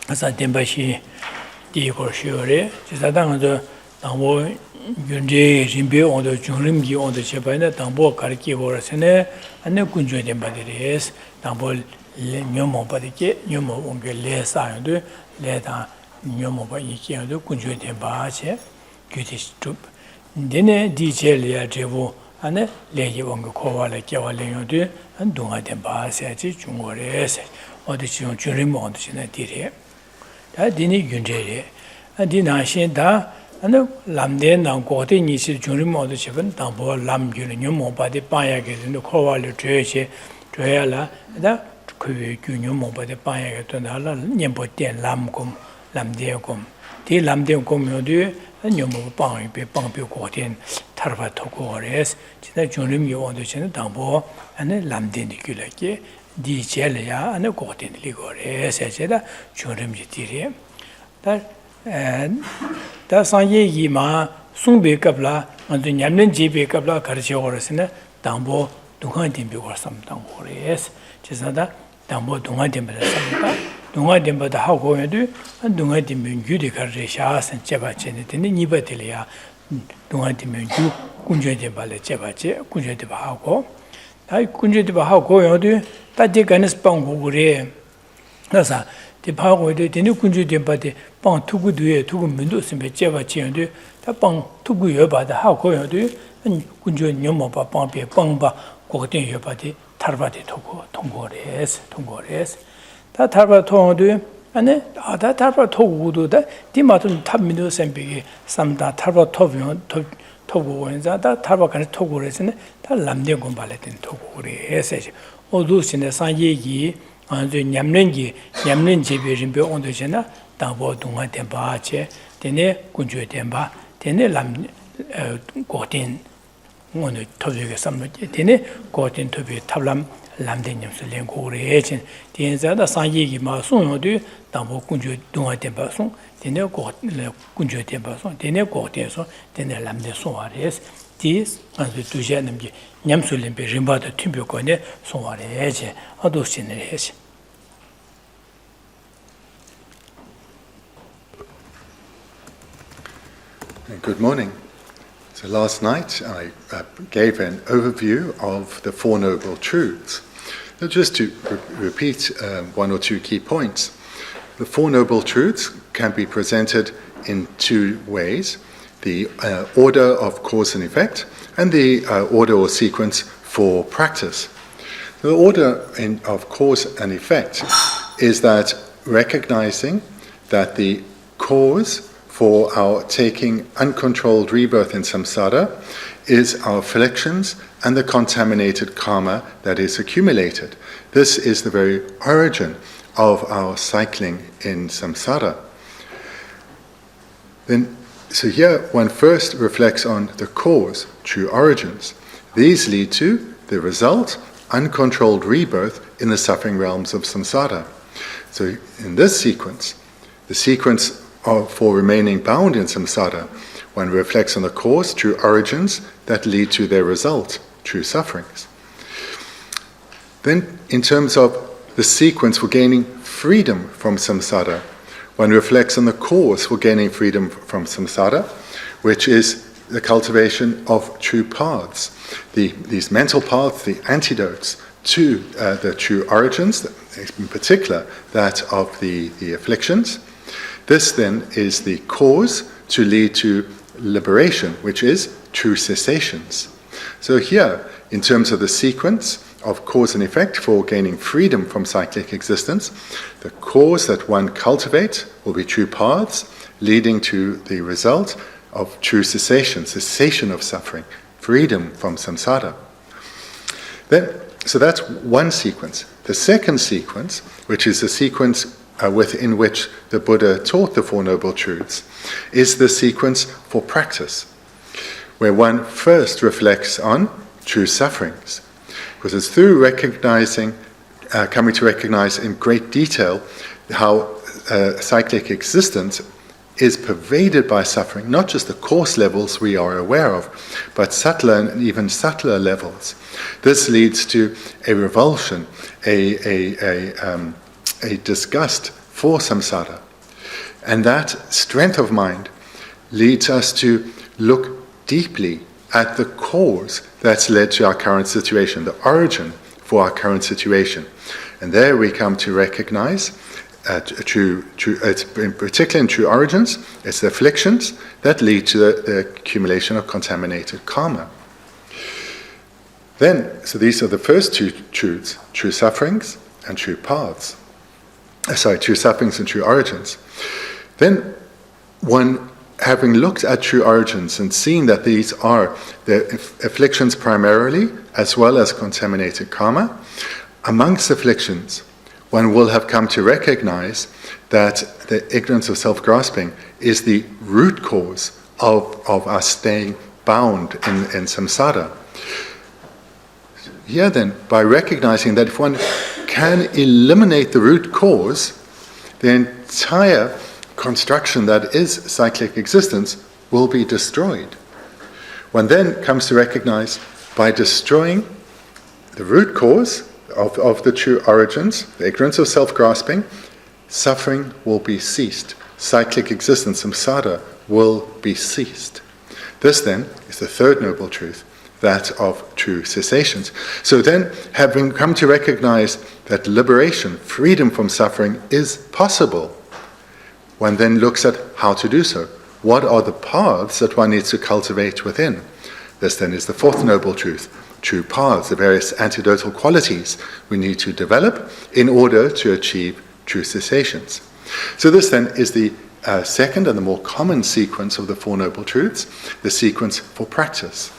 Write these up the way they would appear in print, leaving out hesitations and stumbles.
asa tembashi di korshiyore chisadanga tambo yunje rimbe ondo jungrimgi ondo chepaina tambo kariki korasene ane kunjo dembadiris tambo nyomo padike nyomo onge le sayondo le ta nyomo ba yikiyondo kunjo dembache gyutistup dene dichel ya jevo ane leji onge kowala kyawale yondo andunga dembache chi jungores odichion jungrim ondo chine dire 다 디니 윤제레 아디나 신다 아니 람데 나고데 니시 중림모도 집은 담보 람균은 뇽모바데 빠야게 되는 코와를 줘야지 줘야라 다 그 뇽모바데 빠야게 된다라 냠보된 람곰 람데곰 디 람데곰요도 뇽모 빠이베 빵비 고된 타르바토고레스 진짜 중림 요원도 지는 담보 아니 람데니 귤라게 디젤야 안에 고된 리고레스 제가 중림지 디리 다 상예기마 숭베갑라 안도 냠는 집베갑라 가르쳐오르스네 담보 동안된비고 삼당고레스 제사다 담보 동안된비라 삼다 동안된바다 하고 해도 동안된면 유리 가르샤선 제바체네 되는 니바들이야 동안된면 유 군주된발에 제바체 군주된바 하고 다 군주된바 하고 해도 따디가는 빵고그래 그래서 디파고에 되는 군주된바데 빵 투구도에 투구 문도스메 제바체인데 다빵 투구 여바다 하고 해도 군주 녀모바 빵베 빵바 고된 여바데 타르바데 토고 통고레스 다 타르바 통도 안에 다 타르바 토고도다 디마도 탑민도 셈비게 삼다 타르바 토비온 토고 원자다 타르바 간에 토고레스네 다 람데 곰발레된 토고레스 오두신의 상예기 안저 냠는 집에 온도잖아 다보 동안된 바체 되네 군주된 바 되네 람 고된 오늘 토비게 삼는게 되네 고된 토비 탑람 람데님스 랭고레진 된자다 상예기 마 송요도 다보 군주 동안된 바송 되네 군주된 바송 되네 고된서 되네 람데 송아레스 디스 안저 두제님게 냠술림베 림바도 팀벽권에 송아레지 어도신을 해지 Good morning. So last night I gave an overview of the Four Noble Truths. Now just to repeat one or two key points. The Four Noble Truths can be presented in two ways. The order of cause and effect and the order or sequence for practice. The order of cause and effect is that recognizing that the cause for our taking uncontrolled rebirth in samsara is our afflictions and the contaminated karma that is accumulated. This is the very origin of our cycling in samsara. So here one first reflects on the cause, true origins. These lead to the result, uncontrolled rebirth in the suffering realms of samsara. So in this sequence, the sequence for remaining bound in samsara, one reflects on the cause, true origins, that lead to their result, true sufferings. Then, in terms of the sequence for gaining freedom from samsara, one reflects on the cause for gaining freedom from samsara, which is the cultivation of true paths. These mental paths, the antidotes to the true origins, in particular that of the afflictions. This then is the cause to lead to liberation, which is true cessations. So here, in terms of the sequence of cause and effect for gaining freedom from cyclic existence, the cause that one cultivates will be true paths, leading to the result of true cessation of suffering, freedom from samsara. So that's one sequence. The second sequence, which is the sequence within which the Buddha taught the Four Noble Truths, is the sequence for practice, where one first reflects on true sufferings. Because it's through coming to recognize in great detail how cyclic existence is pervaded by suffering, not just the coarse levels we are aware of, but subtler and even subtler levels. This leads to a revulsion, a disgust for samsara. And that strength of mind leads us to look deeply at the cause that's led to our current situation, the origin for our current situation. And there we come to recognize, it's particularly in true origins, it's the afflictions that lead to the accumulation of contaminated karma. Then, so these are the first two truths, true sufferings and true paths. True sufferings and true origins. Then, one, having looked at true origins and seen that these are the afflictions primarily, as well as contaminated karma, amongst afflictions, one will have come to recognize that the ignorance of self-grasping is the root cause of us staying bound in samsara. Here then, by recognizing that if one can eliminate the root cause, the entire construction that is cyclic existence will be destroyed. One then comes to recognize, by destroying the root cause of the true origins, the ignorance of self-grasping, suffering will be ceased. Cyclic existence, samsara, will be ceased. This then is the third noble truth, that of true cessations. So then, having come to recognize that liberation, freedom from suffering, is possible, one then looks at how to do so. What are the paths that one needs to cultivate within? This then is the fourth noble truth, true paths, the various antidotal qualities we need to develop in order to achieve true cessations. So this then is the second and the more common sequence of the Four Noble Truths, the sequence for practice.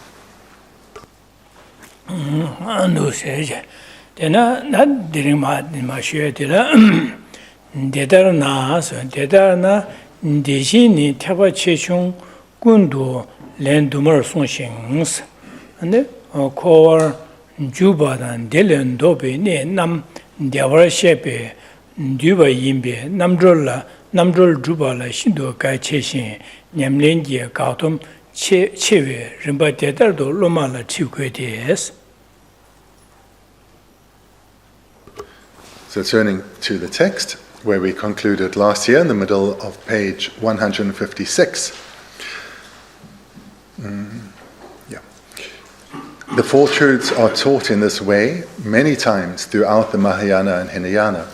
Kowar Jubadan Delen Dobe ne Nam Devara Shepe Duba Yimbe Namdrol Jubala Shindo Kai Cheshin Nyamlengia Kautum Chewe Rimba Tetardo Lomala Chukwetes. So turning to the text, where we concluded last year in the middle of page 156. The Four Truths are taught in this way many times throughout the Mahayana and Hinayana.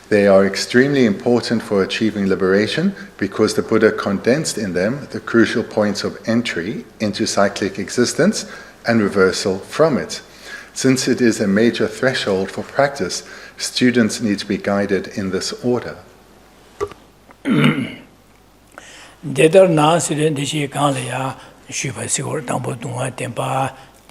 They are extremely important for achieving liberation because the Buddha condensed in them the crucial points of entry into cyclic existence and reversal from it. Since it is a major threshold for practice, students need to be guided in this order.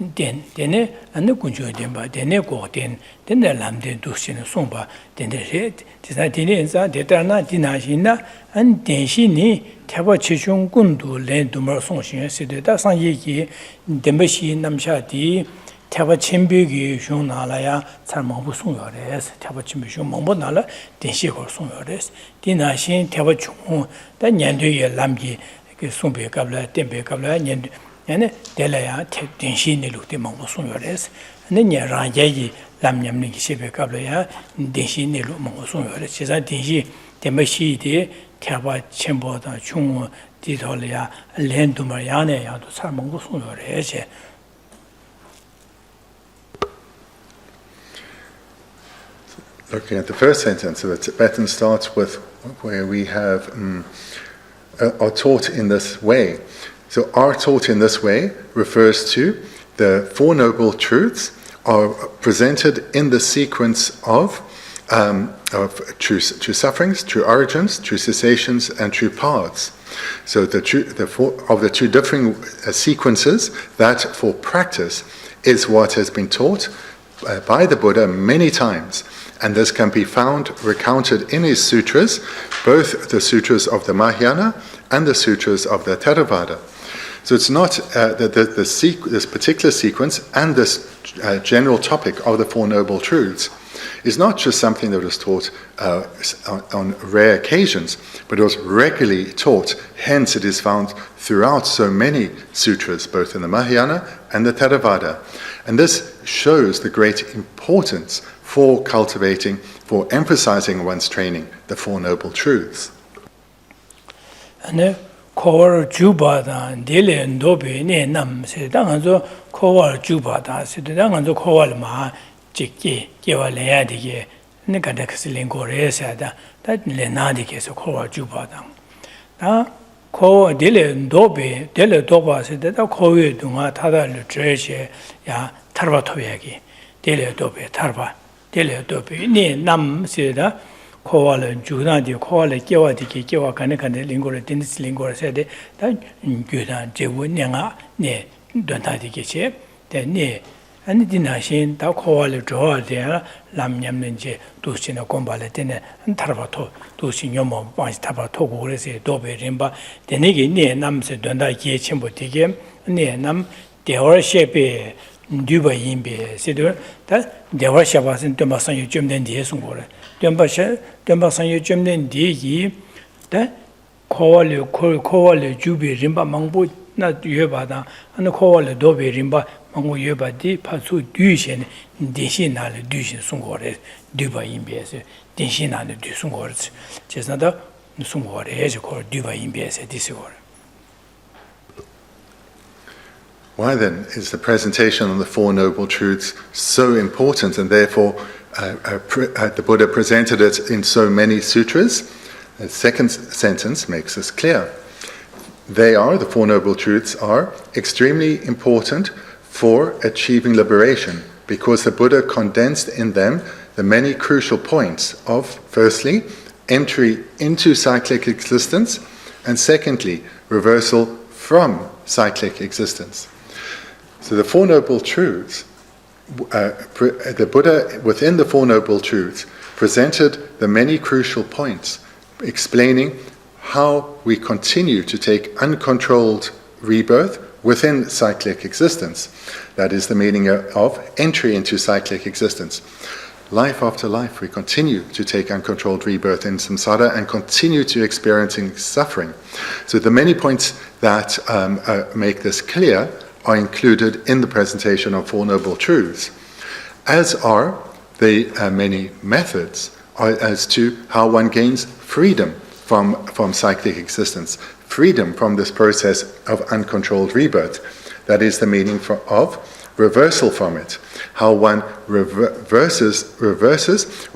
Dene and Kunjo Demba, Dene Goten, Dene Lamde Dushin Somba, Dene Red, Tisnatinza, Deterna, Dinashina, and Denshini, Tabachichun Gundu, Len Dumar Sonshin, Sideta Sanyeki, Dembashi Namshati, Tabachimbi, Shunalaya, Sarmabu Sunyores, Tabachimbi Mombonala, Denshiko Sunyores, Dinashin, Tabachun, the Nyandu Lambi, Sumbe Kabla, Tempe Kabla, Nyandu. And Delaya take Denshi Nilu de Mongosungores, and then Ranjayi Lamyam Nikipe Kablaya, Denshi Nilu Mongosungores, Chesa Denshi, Demashi de Taba Chembo, Chung, Ditolia, Lendumayane, to Sarmongosungores. Looking at the first sentence, so the Tibetan starts with where we have are taught in this way. So are taught in this way refers to the Four Noble Truths are presented in the sequence of true sufferings, true origins, true cessations, and true paths. So the two differing sequences, that for practice is what has been taught by the Buddha many times. And this can be found recounted in his sutras, both the sutras of the Mahayana and the sutras of the Theravada. So it's not this particular sequence and this general topic of the Four Noble Truths is not just something that was taught on rare occasions, but it was regularly taught. Hence, it is found throughout so many sutras, both in the Mahayana and the Theravada. And this shows the great importance for cultivating, for emphasizing one's training, the Four Noble Truths. And Kowar Jubada, Dele and Dobe, Nam, said Danganzo, Kowar Jubada, said Danganzo Kowal Ma, Jiki, Giva Leadige, Nikadaxilingore said that Lenadike, so Kowar Jubada. Now, Ko Dele and Dobe, Dele Doba said that Kowe Dunga Tada Lutrece, Ya Tarvatoyagi, Dele Dobe, Tarva, Dele Dobe, Nam, said that. Koala Junadi, Koala Kiwati, Kiwa Kanaka, Lingora, Dennis Lingora said that Judan, Jewunyanga, ne, Dontati Kiche, then ne, and Dinashin, Tau Koala draw there, Lam Yamnje, Dusina Combalatine, and Tarvato, Dusin Yomo, once Tabato, Dobe Rimba, the Nigi, ne, Nam said Donda Kichimbo Tigam, ne, Nam, the Orshape, Duba Yimbe, said that the Orsha wasn't Tomasan, you jump in the Esungore. Dembasan yu jumden di that Kowale Jubi Rimba Mangbo not Yubada, and the Kowale Dobe Rimba Mango Yuba di Patsu Dushin, Dishinal Dushin Sungores, Duba Imbias, Dishinal Dusungores, just another Sungore, as you call Duba Imbias, this war. Why then is the presentation on the Four Noble Truths so important, and therefore the Buddha presented it in so many sutras? The second sentence makes this clear. The Four Noble Truths are extremely important for achieving liberation, because the Buddha condensed in them the many crucial points of, firstly, entry into cyclic existence, and secondly, reversal from cyclic existence. So the Four Noble Truths, the Buddha, within the Four Noble Truths, presented the many crucial points, explaining how we continue to take uncontrolled rebirth within cyclic existence. That is the meaning of entry into cyclic existence. Life after life, we continue to take uncontrolled rebirth in samsara and continue to experiencing suffering. So the many points that make this clear are included in the presentation of Four Noble Truths, as are the many methods as to how one gains freedom from cyclic existence, freedom from this process of uncontrolled rebirth. That is the meaning of reversal from it, how one reverses or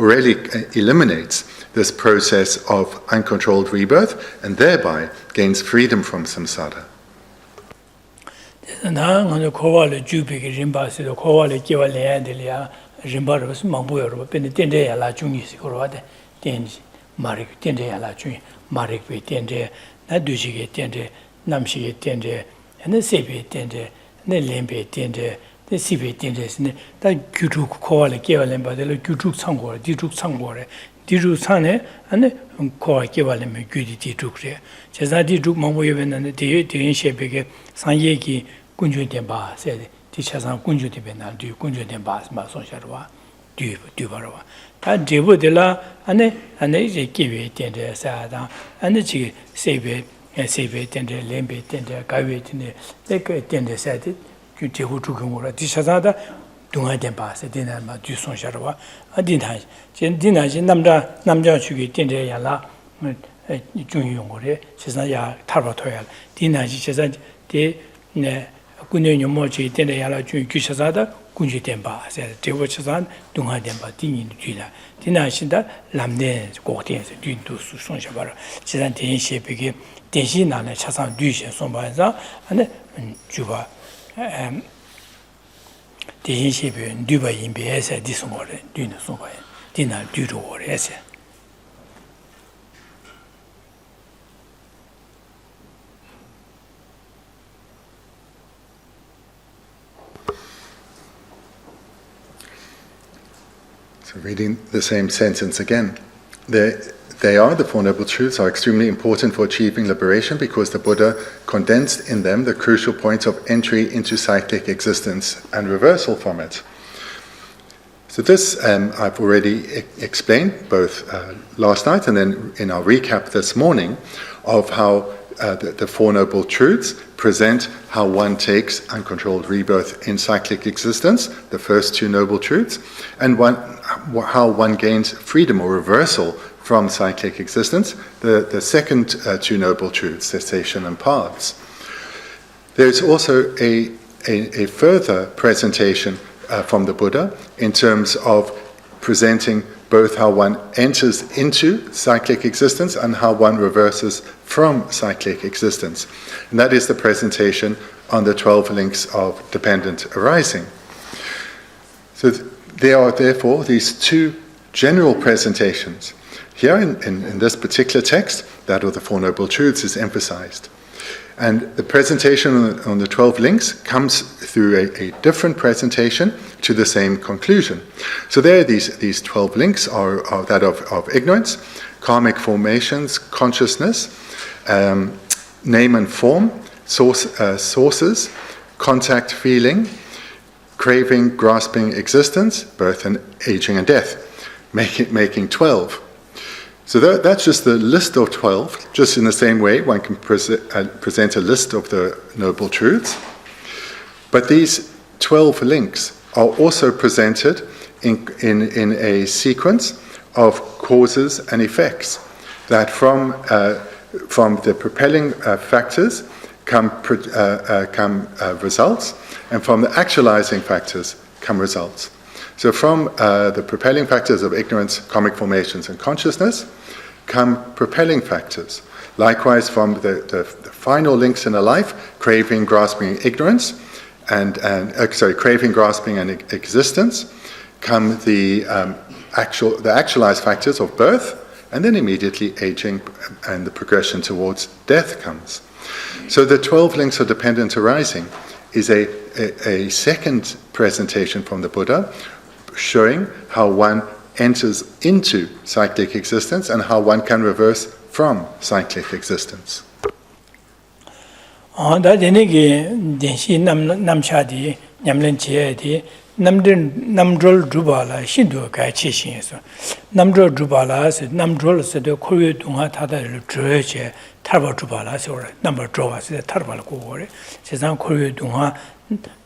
really eliminates this process of uncontrolled rebirth and thereby gains freedom from samsara. 나는 코와를 주비게 림바스도 코와를 끼와래야 될이야 림바를 망보여로 근데 된대야라 중이시 그러와데 된지 말이 된대야라 중이 말이 왜 된대 나 두시게 된대 남시게 된대 내 세비 된대 내 렘베 된대 내 시비 된대스네 다 규주 코와를 끼와래 바들 규주 상고래 디주 상고래 디주 산에 안에 코와 끼와래면 규디 디주 그래 제가 디주 망보여면은 대인 셰베게 상예기 군주 된바 세데 디차상 군주 되변나 뒤 군주 된바 마송샤르와 뒤 뒤바로와 다 제보들라 안에 이제 기회 된데 사다 안에 지 세베 된데 렘베 된데 가외 된데 내가 된데 사데 그 제보 주경으로 디차사다 동아 된바 세데나 마 뒤송샤르와 어디나 진디나지 남자 주기 된데 야라 중요용거래 세상야 탈바토야 디나지 세상 네 군녀 모치 때에 야라 주 규셔사다 군주 된바 세 대보처산 동화 된바 딩인 뒤라 디나신다 람네 고대에서 뒤도 수송셔바라 지난 대인시 비게 대신나네 차상 뒤시 손바에서 안에 주바 대인시 비 뒤바 임베에서 디송거래 뒤는 손바에 디나 뒤로래서 Reading the same sentence again. The Four Noble Truths are extremely important for achieving liberation because the Buddha condensed in them the crucial points of entry into cyclic existence and reversal from it. So this I've already explained both last night and then in our recap this morning of how the Four Noble Truths present how one takes uncontrolled rebirth in cyclic existence, the first two Noble Truths, and how one gains freedom or reversal from cyclic existence, the second two Noble Truths, cessation and paths. There's also a further presentation from the Buddha in terms of presenting both how one enters into cyclic existence and how one reverses from cyclic existence. And that is the presentation on the 12 links of dependent arising. So there are therefore these two general presentations. Here in this particular text, that of the Four Noble Truths is emphasized. And the presentation on the 12 links comes through a different presentation to the same conclusion. So there, these 12 links are that of ignorance, karmic formations, consciousness, name and form, sources, contact feeling, craving, grasping existence, birth and aging and death, making 12. So that's just the list of 12, just in the same way one can present a list of the Noble Truths. But these 12 links are also presented in a sequence of causes and effects, that from the propelling factors come results, and from the actualizing factors come results. So from the propelling factors of ignorance, karmic formations, and consciousness come propelling factors. Likewise, from the final links in a life, craving, grasping, ignorance, craving, grasping, and existence, come the actualized factors of birth, and then immediately aging and the progression towards death comes. So the 12 links of dependent arising is a second presentation from the Buddha, showing how one enters into cyclic existence and how one can reverse from cyclic existence. Da denegi denshi namchadi nyamlen chedi namdrol drubala shindu ga chi shin so namdrol drubala se namdrol se de khoyu dunga thada dröje tarba drubala se ora number drowa se tarba ko gore se san khoyu dunga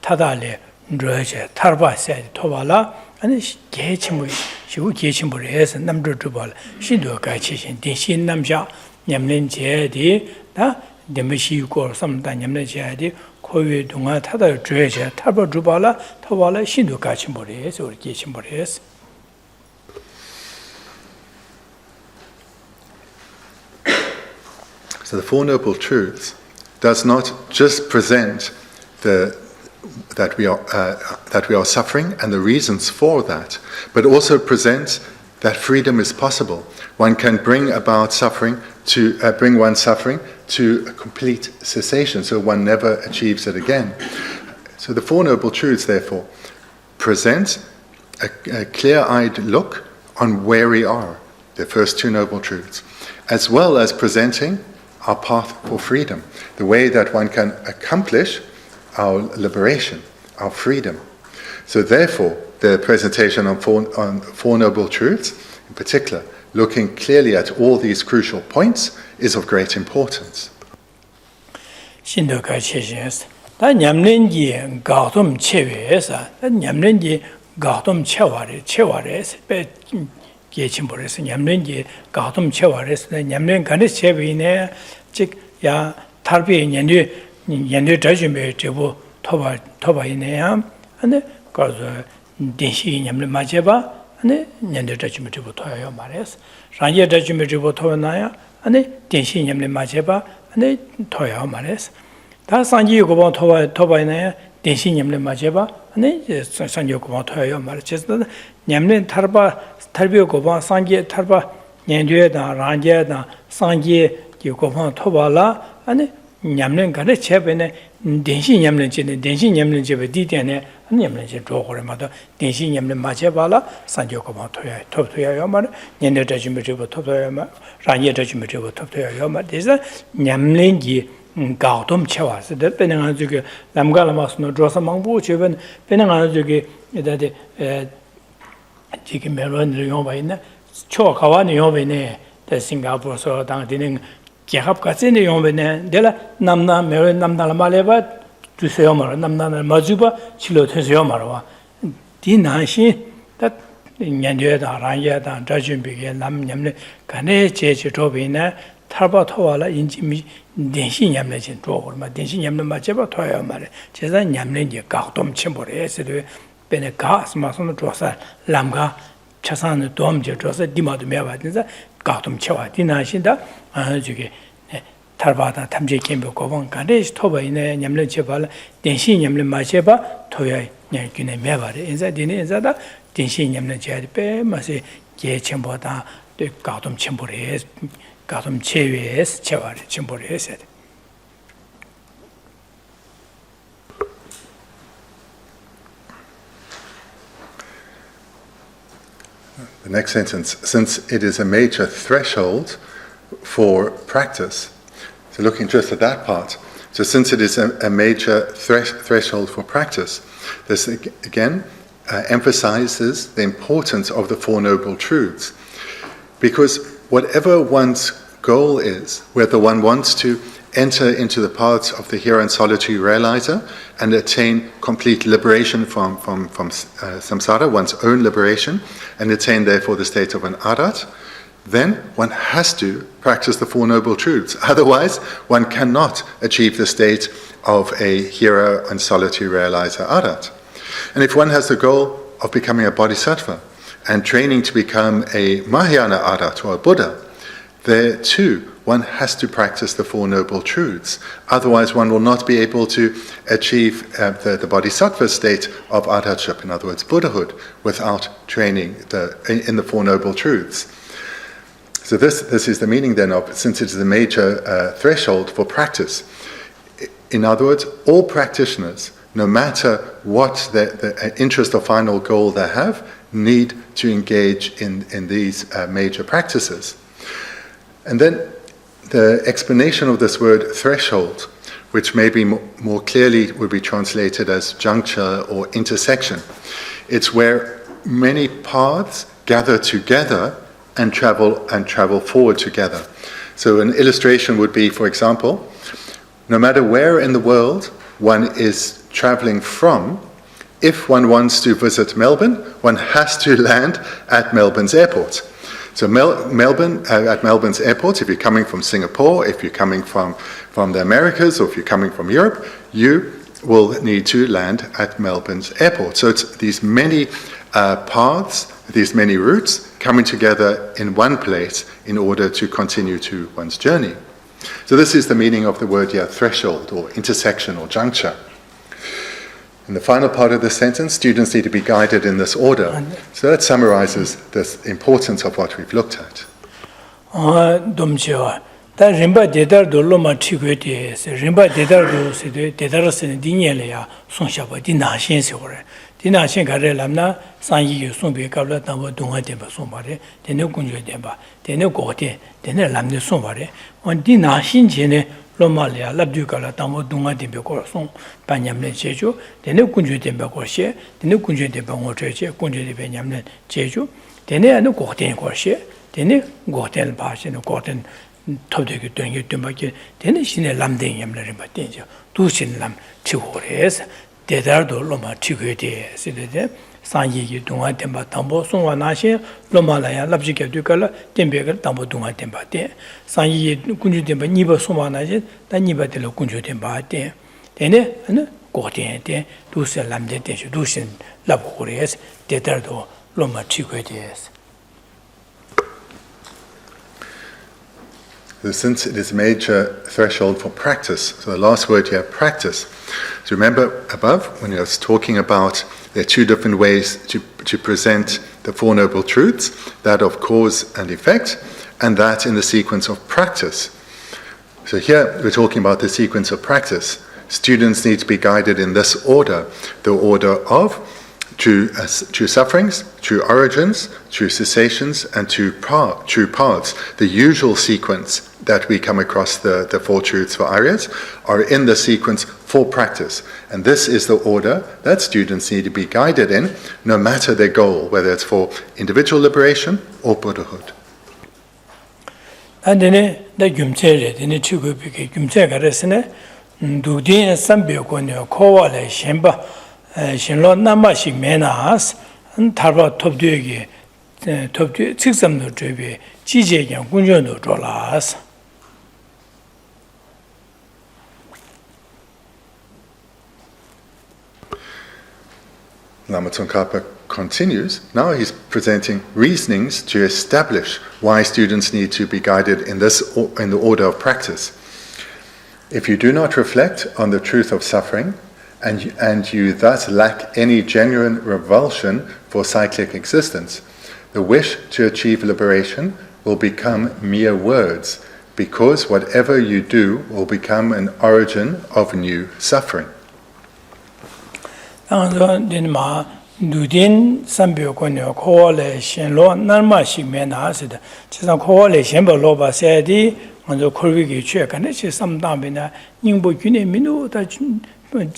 thada le dröje tarba se tobala 아니 개침부 시고 개침부를 해서 남들 주발 신도 같이 대신 남자 냠렌제디 다 데미시고 섬다 냠렌제디 코위 동아 타다 줘야지 타버 주발라 타발라 신도 같이 머리에서 우리 개침부를 해서 So the Four Noble Truths does not just present that we are suffering and the reasons for that, but also presents that freedom is possible. One can bring about suffering bring one's suffering to a complete cessation, so one never achieves it again. So the Four Noble Truths, therefore, present a clear-eyed look on where we are, the first two Noble Truths, as well as presenting our path for freedom, the way that one can accomplish our liberation, our freedom. So therefore, the presentation on Four Noble Truths, in particular, looking clearly at all these crucial points, is of great importance. 신도가 체제에서 다 냠는지 가tum 체외에서 다 냠는지 가tum 체와레에서 배 계침버려서 냠는지 가tum 체와레에서 냠는 간에 체비네 즉야 탈비 년도 자주메 제보 토바이네야 안에 가서 대시 냠는 맞아봐 안에 년도 자주메 제보 토야요 말해서 산제 자주메 제보 토나야 안에 대시 냠는 맞아봐 안에 토야요 말해서 다 산지 고번 토바이네야 대시 냠는 맞아봐 안에 산지 고번 토야요 말해서 냠는 탈비 고번 산지 탈바 년도에다 란제다 산지 고번 토발라 안에 냠는 간에 제베네 denshi nyamlen che denshi nyamlen che di tiane nyamlen che do gore ma do denshi nyamlen ma che bala sanjo ko ma toya top toya yo ma nyende da jime che top toya ma ranye da jime che top toya yo ma desa nyamlen gi ga dom che wa se de benang ju ge lamga lama sno dro sa mang bu che ben benang ju ge da de 지금 멜번 용어 있네. 초가와 용어네. 대 싱가포르서 당디는 개합 같은 용어네. 내가 남나 멜 남나 말해봐 주세요 말 남나를 마주봐 치료 되세요 말와. 디나시 다 년여다 라야다 자준비게 남냠네 간에 제지 조비나 타바토와라 인지미 denshi nyamle chen zhuo ma denshi nyamle ma cheba toya ma re cheza nyamle je ga dom chen bo re se de bene ga sma so no zhuo sa lam ga chasan de dom je zhuo sa di ma de me ba de za ga dom che wa di na xin da ju ge tarba da tam je ken bo go bang ga de to ba ne nyamle che ba la denshi nyamle ma cheba toya nya gi ne me ba re za di ne za da denshi nyamle che de pe ma se ge chen bo da de ga dom chen bo re 가슴 체외에서 체화를 침보를 했어야 돼. The next sentence, since it is a major threshold for practice, so looking just at that part, so since it is a major threshold for practice, this again emphasizes the importance of the Four Noble Truths. Because whatever one's goal is, whether one wants to enter into the paths of the hero and solitary realizer and attain complete liberation from samsara, one's own liberation, and attain therefore the state of an arhat, then one has to practice the Four Noble Truths. Otherwise, one cannot achieve the state of a hero and solitary realizer arhat. And if one has the goal of becoming a bodhisattva, and training to become a Mahayana arhat or a Buddha, there too one has to practice the Four Noble Truths. Otherwise one will not be able to achieve the bodhisattva state of arhatship, in other words Buddhahood, without training in the Four Noble Truths. So this is the meaning then of, since it is a major threshold for practice. In other words, all practitioners, no matter what the interest or final goal they have, need to engage in these major practices. And then the explanation of this word threshold, which maybe more clearly would be translated as juncture or intersection. It's where many paths gather together and travel forward together. So an illustration would be, for example, no matter where in the world one is traveling from, if one wants to visit Melbourne, one has to land at Melbourne's airport. So Melbourne, at Melbourne's airport, if you're coming from Singapore, if you're coming from the Americas, or if you're coming from Europe, you will need to land at Melbourne's airport. So it's these many paths, these many routes coming together in one place in order to continue to one's journey. So this is the meaning of the word here, threshold or intersection or juncture. In the final part of the sentence, students need to be guided in this order. So that summarizes the importance of what we've looked at. 다 림바 데다르도 로마 치고데 림바 데다르도 세데 데다르스는 디니엘이야 송샤바 디나신세 오래 디나신 가래 람나 산이 송베 갑라 담보 동아데 바 송바레 데네 군주데 바 데네 고데 데네 람네 송바레 원 디나신 제네 로마리아 랍두가라 담보 동아데 베고 송 반냠네 제주 데네 군주데 바 고시 데네 군주데 바 오체제 군주데 베 냠네 제주 데네 아노 고데 고시 데네 고데 바시노 고데 토대기 된게 된밖에 되는 신의 람된 염려를 받대죠. 두신 람 치고래서 대다도 로마 치고대 시대데 산이기 동안 된바 담보 송와 나시 로마라야 랍지게 되깔 템베가 담보 동안 된바데 산이 군주 된바 니바 송와 나시 단니바들 군주 된바데 되네 안 고대데 두신 람데 되죠. 두신 랍고래서 대다도 로마 치고대 Since it is a major threshold for practice, so the last word here, practice. So remember above, when I was talking about there are two different ways to present the Four Noble Truths, that of cause and effect, and that in the sequence of practice. So here we're talking about the sequence of practice. Students need to be guided in this order, the order of true sufferings, true origins, true cessations, and true paths. The usual sequence that we come across the Four Truths for Aryas are in the sequence for practice. And this is the order that students need to be guided in, no matter their goal, whether it's for individual liberation or Buddhahood. And then the Gumtere, then the Chugupiki, Gumtegaresene, Dudin Sambiaconio, Koale, Shemba, Shenlo Namashi Menas, and Tarba Topdugi, Top 6 no Trebi, Jije and Gunjono Drolas. Lama Tsongkhapa continues. Now he's presenting reasonings to establish why students need to be guided in the order of practice. If you do not reflect on the truth of suffering, and you thus lack any genuine revulsion for cyclic existence, the wish to achieve liberation will become mere words, because whatever you do will become an origin of new suffering. Dudin Sambioconio, Koale, Shenlo, Nalma Shigmena, said, Chisam Koale, Shemba Loba said, on the Kurvigi check, and it's some damina, Nimbo Gune Minu, that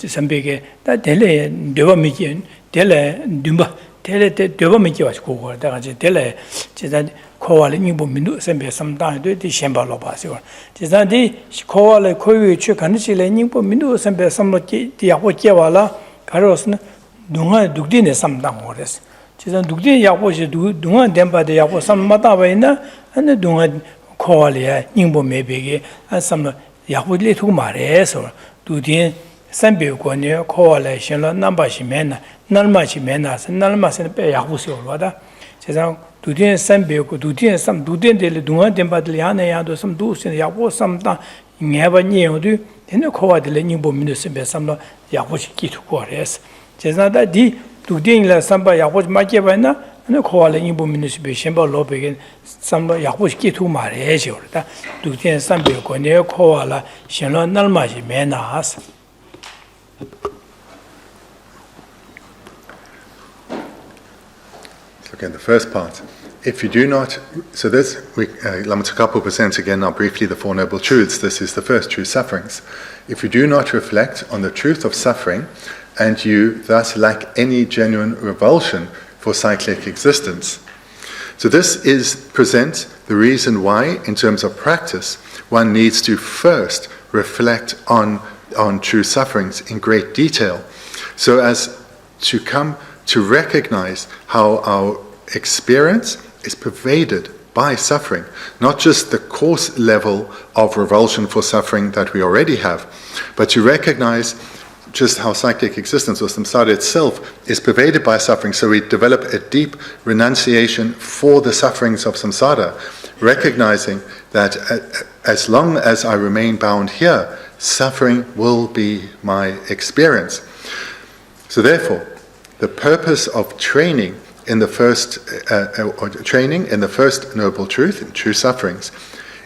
Sambege, that Dele, Devamikian, Dele, Dumba, Tele, Devamiki was called, Dele, that Koale, Nimbo Minu, Sambe, some time, the Shemba Loba, so that the Koale, Kurvigi check, and it's Nimbo Minu, Sambe, some of the Yawakiwala, Carosna. Dunga Dugdin some downwards. Chisam Dugdin Yaposhi Dunga Dempa de Yapo some Matavina and the Dunga Koalia, Nimbo maybe, and some Yapuli to Mares or Dudin Sambi Konia, Coalition, Nambashimena, Nalmachimenas, and Nalmas and Yapusi or Wada. Chisam Dudin Sambi, Dudin some Dudin de Dunga Dempa de Liana, some Dus in Yapo some never knew, then the Koa de Nimbo Minus some Yapushi to Kores. That the Dudin la Samba Yapuch Makevana and the Koala Imbu Municipal Shemba Lobegin, some Yapuch Kitu Marejo, Dudin Sambi Koneo Koala, Shenlon Nalmaji Menas. Look at the first part. If you do not, so this, Lama Tsongkhapa presents again now briefly the Four Noble Truths. This is the first true sufferings. If you do not reflect on the truth of suffering, and you thus lack any genuine revulsion for cyclic existence. So this presents the reason why, in terms of practice, one needs to first reflect on true sufferings in great detail, so as to come to recognize how our experience is pervaded by suffering, not just the coarse level of revulsion for suffering that we already have, but to recognize just how cyclic existence or samsara itself is pervaded by suffering. So we develop a deep renunciation for the sufferings of samsara, recognizing that as long as I remain bound here, suffering will be my experience. So therefore, the purpose of training in the first noble truth, in true sufferings,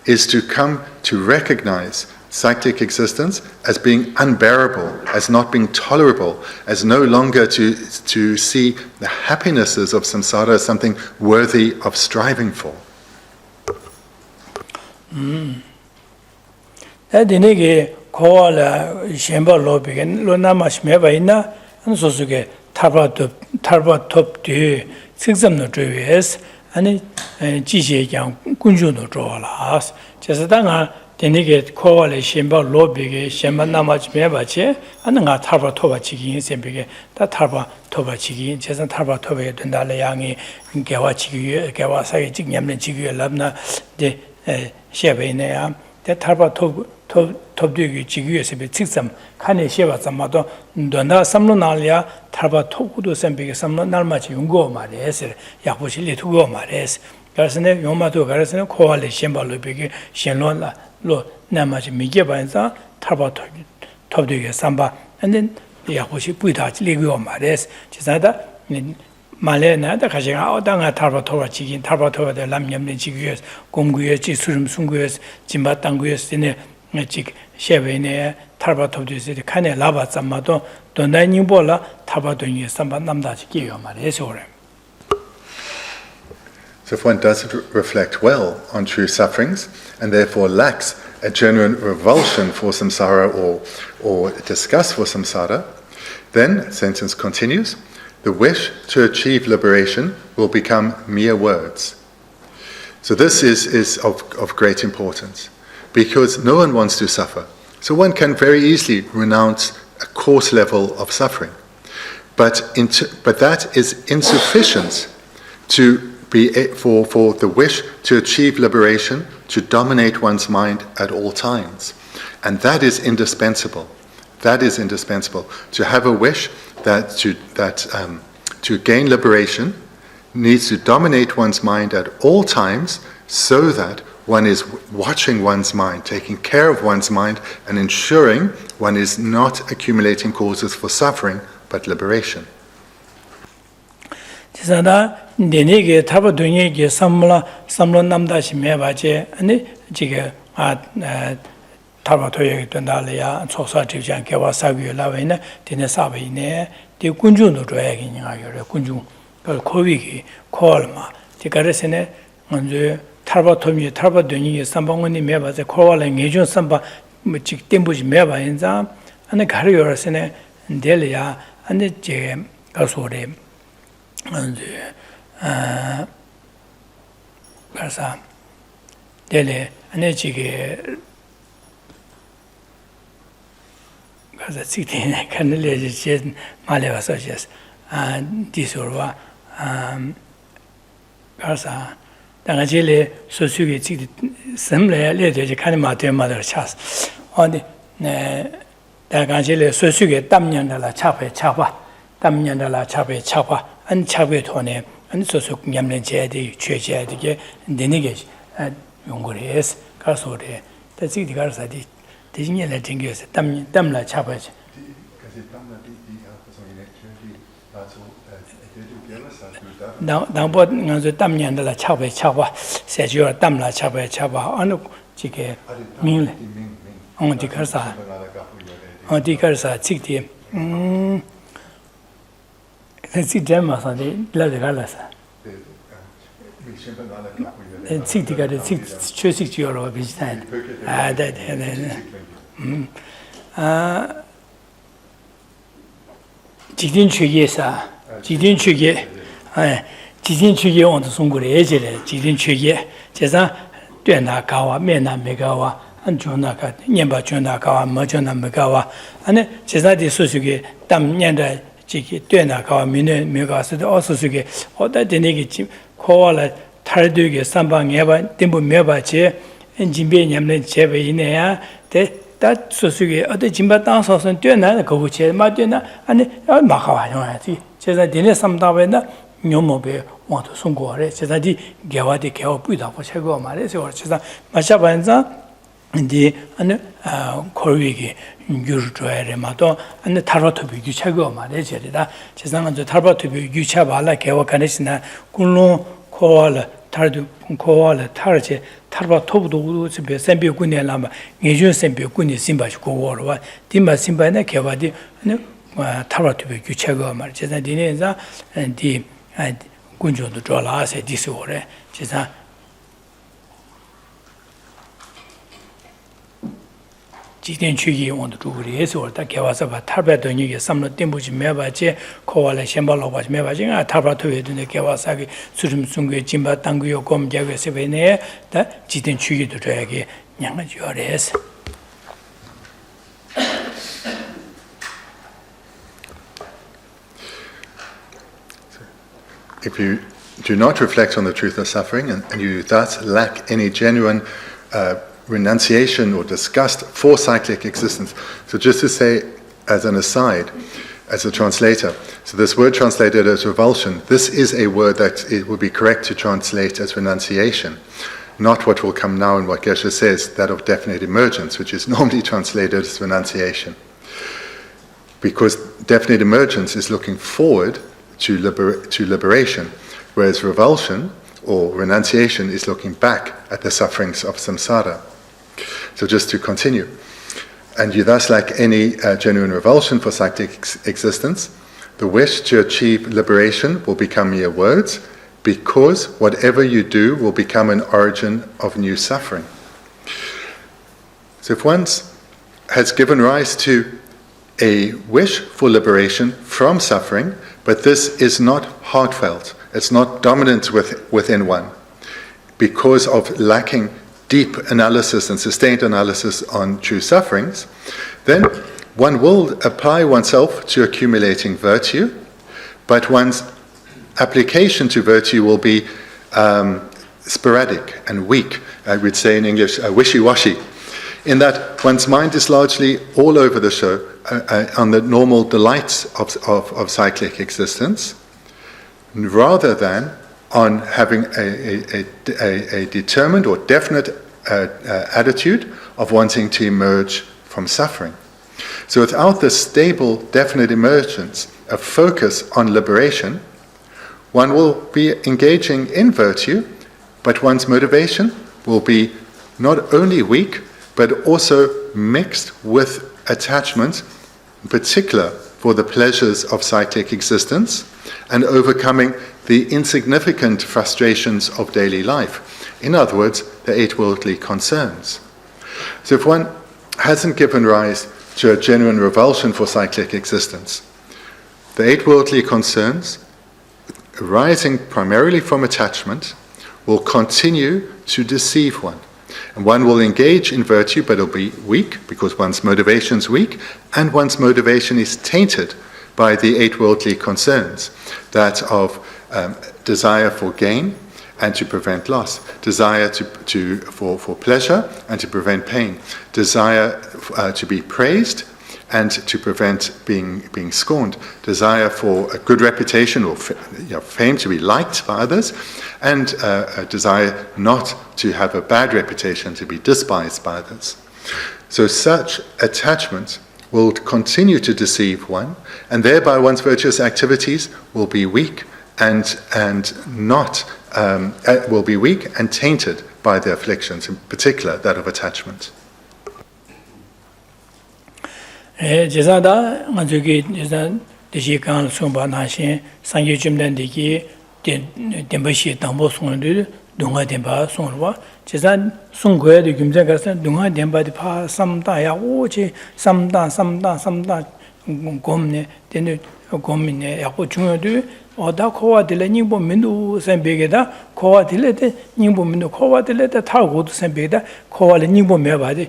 is to come to recognize cyclic existence as being unbearable, as not being tolerable, as no longer to see the happinesses of samsara as something worthy of striving for. That Koala Shemba Lobig lo Namashmeva ina, and so Tarba top to 6 no trees, and Geshe Thubten no Drolas. Chesadanga. Denigate Koale Shemba Lobig, Shemba Namach Mebache, and not Tarba Toba Chiki, Sembige, that Tarba Toba Chiki, Chesan Tarba Toba, Dundalayangi, Gawachi, Gawasai, Yamne Chigi, Labna, de Shevenea, that Tarba Tobdugi Chigi, Sibitsam, Kane Sheva Samato, Dunda Samlunalia, Tarba Tokudu Sembige, some Nalmachi, Ungo Mares, Yapushi to go Mares, Garsene, Yomato Garsene, Koale Shemba Lobig, Shenlona. Lo Namaji Migebanza, Tarba Tobduga Samba, and then the Yapushi Buddha Ligo Mares, Chisada, Malena, the Kashanga, Danga Tarba Tora Chicken, Tarba Tora, the Lamyam Chigues, Gomgues, Chisurum Sungues, Jimbatangues, in a magic Chevene, Tarba Tobdus, the Kane Lava Samato, Donani Bola, Tarba Dunya Samba Namdachi Gio Mares or him. So if one doesn't reflect well on true sufferings, and therefore lacks a genuine revulsion for samsara or disgust for samsara, then, sentence continues, the wish to achieve liberation will become mere words. So this is of great importance, because no one wants to suffer. So one can very easily renounce a coarse level of suffering. But that is insufficient for the wish to achieve liberation, to dominate one's mind at all times. And that is indispensable. That is indispensable. To have a wish to gain liberation needs to dominate one's mind at all times, so that one is watching one's mind, taking care of one's mind, and ensuring one is not accumulating causes for suffering, but liberation. 지사다 내내게 타바동에게 삼로 남다시 매바제 아니 지게 타바토에 된다려야 초사지장 개와 사규라베네 되네 사베네 디 군중도 줘야겠냐요 군중 그 코위기 코얼마 디가르세네 먼저 타바토미 타바동이 삼방원이 매바제 코얼에 내준 삼바 뭐 직tem부지 매바인자 아니 가르요르세네 델이야 아니 제 가소레 그래서 델레 아내지게 가서 지티네 간을레지 제 말에 와서 제스 디소와 그래서 당아질레 소수게 지티 섬레 레데지 칸이 마테마더 차스 어디 네 당아질레 소수게 담년달라 차페 차바 담년달라 차페 차바 안 차베 돈에 안 소속 냠는 제디 최제디게 내내게 용거리에서 가서래 대지디 가서디 대진이라 땡겨서 담라 차바지 나보 가서 담년달라 차베 차바 세주어 담라 차베 차바 어느 지게 민래 어디 가서 직디 시점마서디 라데갈라사 직디가데 최식지어로 비슷한 지딘추게사 지딘추게 지딘추게 온도 송고래 예제래 지딘추게 제사 되나가와 메나메가와 안조나가 년바 조나가와 머조나메가와 아니 제사디 소수게 담년다 지기 되나가와 미네메가서도 어서수게 어다데네게 지 코와라 탈되게 삼방에바 템부 메바체 엔진베 냠네 제베이네야 데다 소수게 어디 진바 땅서선 되나 거부체 마되나 아니 마가와요야지 제가 데네 삼다베나 뇽모베 와도 송고래 제가디 개와디 개와 뿌이다고 최고 말해서 제가 마샤반자 인디 아니 코르위기 유르트와레마도 아니 타로토비 유차고 말해저리다 제상은 저 타로토비 유차발라 개와 가네시나 굴로 코알 타르도 코알 타르체 타로토부도 집에 셈비군에 라마 예준 셈비군이 심바시 고고로와 디마 심바네 개와디 아니 타로토비 유차고 말 제가 디네자 디 군조도 졸라세 디스오레 제가 지된추기 온도 두그리에서 왔다 개와서 봐 탈배더니게 삼로 땜부지 매바제 코와래 셴발로바지 매바지가 탈바토에드네 개와사기 수름숭게 진바 땅구요 검자게서 베네 다 지된추기도 줘야게 냥아지 어레스 If you do not reflect on the truth of suffering and you thus lack any genuine renunciation or disgust for cyclic existence. So just to say as an aside, as a translator, so this word translated as revulsion, this is a word that it would be correct to translate as renunciation, not what will come now in what Geshe says, that of definite emergence, which is normally translated as renunciation. Because definite emergence is looking forward to liberation, whereas revulsion or renunciation is looking back at the sufferings of samsara. So just to continue, and you thus lack any genuine revulsion for cyclic existence, the wish to achieve liberation will become mere words, because whatever you do will become an origin of new suffering. So if one's has given rise to a wish for liberation from suffering, but this is not heartfelt. It's not dominant within one because of lacking deep analysis and sustained analysis on true sufferings. Then one will apply oneself to accumulating virtue, but one's application to virtue will be sporadic and weak. I would say in English, wishy-washy, in that one's mind is largely all over the show on the normal delights of cyclic existence, rather than on having a determined or definite attitude of wanting to emerge from suffering. So without this stable, definite emergence, a focus on liberation, one will be engaging in virtue, but one's motivation will be not only weak, but also mixed with attachment, in particular for the pleasures of cyclic existence, and overcoming the insignificant frustrations of daily life. In other words, the 8 worldly concerns. So if one hasn't given rise to a genuine revulsion for cyclic existence, the 8 worldly concerns, arising primarily from attachment, will continue to deceive one. And one will engage in virtue, but it'll be weak because one's motivation is weak, and one's motivation is tainted by the 8 worldly concerns, that of desire for gain and to prevent loss, desire for pleasure and to prevent pain, desire to be praised and to prevent being scorned, desire for a good reputation or fame, to be liked by others, and a desire not to have a bad reputation, to be despised by others. So such attachment will continue to deceive one, and thereby one's virtuous activities will be weak and will be weak and tainted by the afflictions, in particular that of attachment. Jezada ngazugi jezan deji kan sumba nashin sangye jumdan degi dembashi dambo sondu dunga demba sonwa jezan sungwe de gumja garsan dunga demba de pa samda ya oche samda gomne dene gomne ya ko 중요도 oda kowa dile nyingbo mindu sembegeda kowa dile de nyingbo mindu kowa dile de 타고도 sembegeda kowa le nyingbo mebade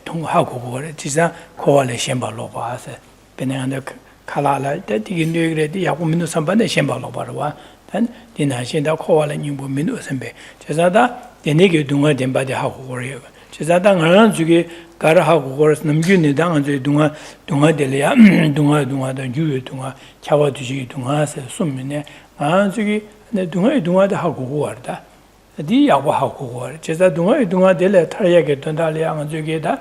통하고 그래 진짜 코알레 셴발로 봐서 베네한데 칼라라 되게 그래도 야구민도 선반에 셴발로 봐라 단 디나신다 코알레 님부 민도 선배 제자다 되네게 동화 된바데 하고 그래요 제자다 나는 주게 가라 하고 그래서 남균이 당한 저 동화들이야 동화도 유유 동화 차와두지 동화서 숨면에 아 저기 내 동화도 하고 그러다 디 야고 하고 그래. 제가 동화 될래 타야게 된다리야 저기다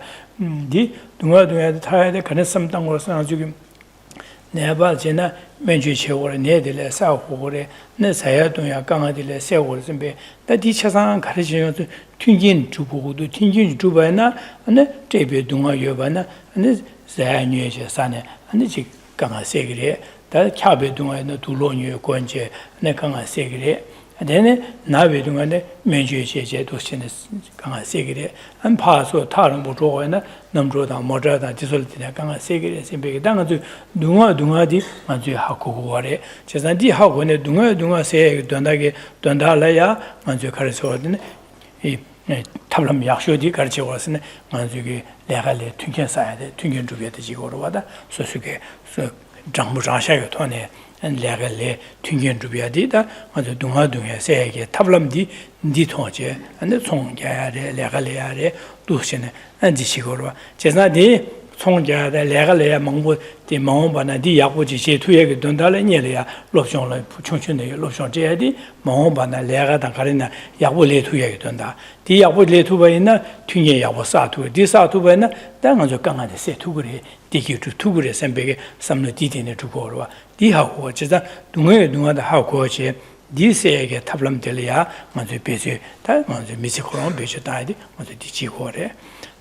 디 동화 타야 돼 그런 섬당으로서 저기 내가 제나 맨주 채워를 내들래 싸고 그래. 내 사야 동야 강아들래 세워를 준비. 다디 차상 가르치면서 튕긴 주보고도 튕긴 주바나 안에 제베 동화 여바나 안에 자녀제 산에 안에 지 강아 세그래. 다 캬베 동화에 둘로뉴 권제 내 강아 세그래. Then Navidungane, Menju Dosin, Kanga Segre, and Paso, Taran Bojoana, Namdroda, Modrada, Disoltina, Kanga Segre, Simbe, Danga, Dungadi, Manju Hakuare, Chesandi Hakone, Dunga Se, Dondage, Dondalaya, Manju Carisordin, Tablam Yashodi, Carchiwasan, Manjugi, Legale, Tunkin side, Tunkin Juvia Jigorwada, Sosuke, so Jambuja Tone. And legally Tungian Jubiadida, or the Dunga say, Tablam di Tonje, and the Songa, legale, Dusin, and the Sigora. Chesna de Songa, the legale among the Mahomba, di Yapuji, 2 years, Dondala, Nelia, Lopson, Puchun, Lopson Jadi, Mahomba, Lega, and Karina, Yabule 2 years, Donda. The Yabule 2 Baina, Tunia Yabosatu, this out to Bena, then on the Ganga, they say Tuguri, Diki to Tuguri, and beg some Nutiti to Gorua. Di Hako, Chesa, Dunga the Hako, di say Tablam Delia, Manzu Pesi, that Manzu Missicron, Bisha died, was the Dichikore.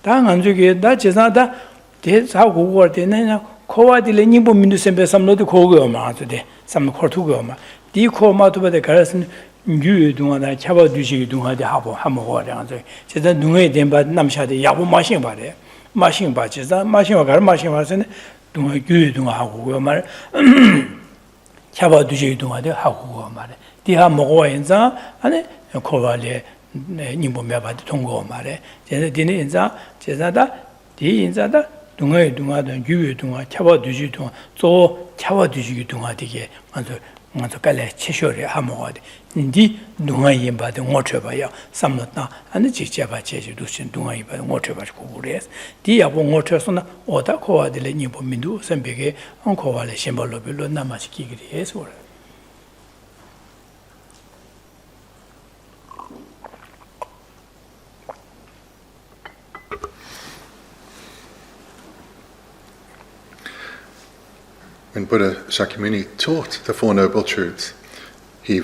Tang Anzuki, that is not that. This how go work in Koa di Lenimbo Minusembe, some not the Kogoma today, some Cortugoma. Di Koma to the Garrison, you do that Chava Dushi, do the Hamo, Hamo, Chesa Dunga, then but Namsha, the Yabu machine body. 마싱 바치자 마싱 가 마싱 와서는 동아 규 동아 하고 말 캬바 두지 동아데 하고 말에 디하 먹어 인자 아니 코발레 님보며 봐도 통고 말에 제가 디네 인자 제자다 디 인자다 동아의 동아든 규의 동아 캬바 두지 동아 저 캬바 두지 동아 되게 먼저 깔래 치쇼리 하모가데 디 동아이 바데 모쳐봐야 삼났다 아니 지자바 제주도 신 동아이 바데 모쳐봐고 그래서 디야보 모쳐서나 오다 코와들레 님보 민두 선배게 on코와레 심벌로 별로 남아시기 그래서 When Buddha Shakyamuni taught the Four Noble Truths, he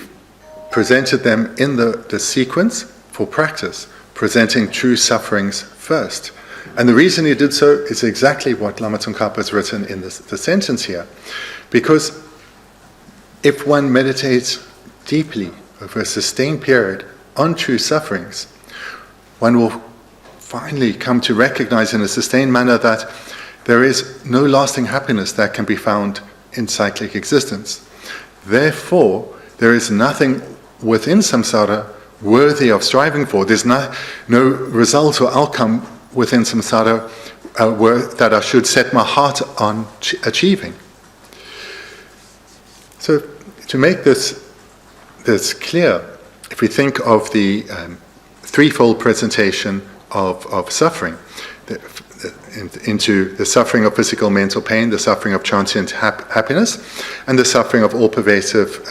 presented them in the sequence for practice, presenting true sufferings first. And the reason he did so is exactly what Lama Tsongkhapa has written in the sentence here. Because if one meditates deeply over a sustained period on true sufferings, one will finally come to recognize in a sustained manner that there is no lasting happiness that can be found in cyclic existence. Therefore, there is nothing within samsara worthy of striving for. There's no result or outcome within samsara that I should set my heart on achieving. So, to make this clear, if we think of the threefold presentation of suffering, into the suffering of physical mental pain, the suffering of transient happiness, and the suffering of all-pervasive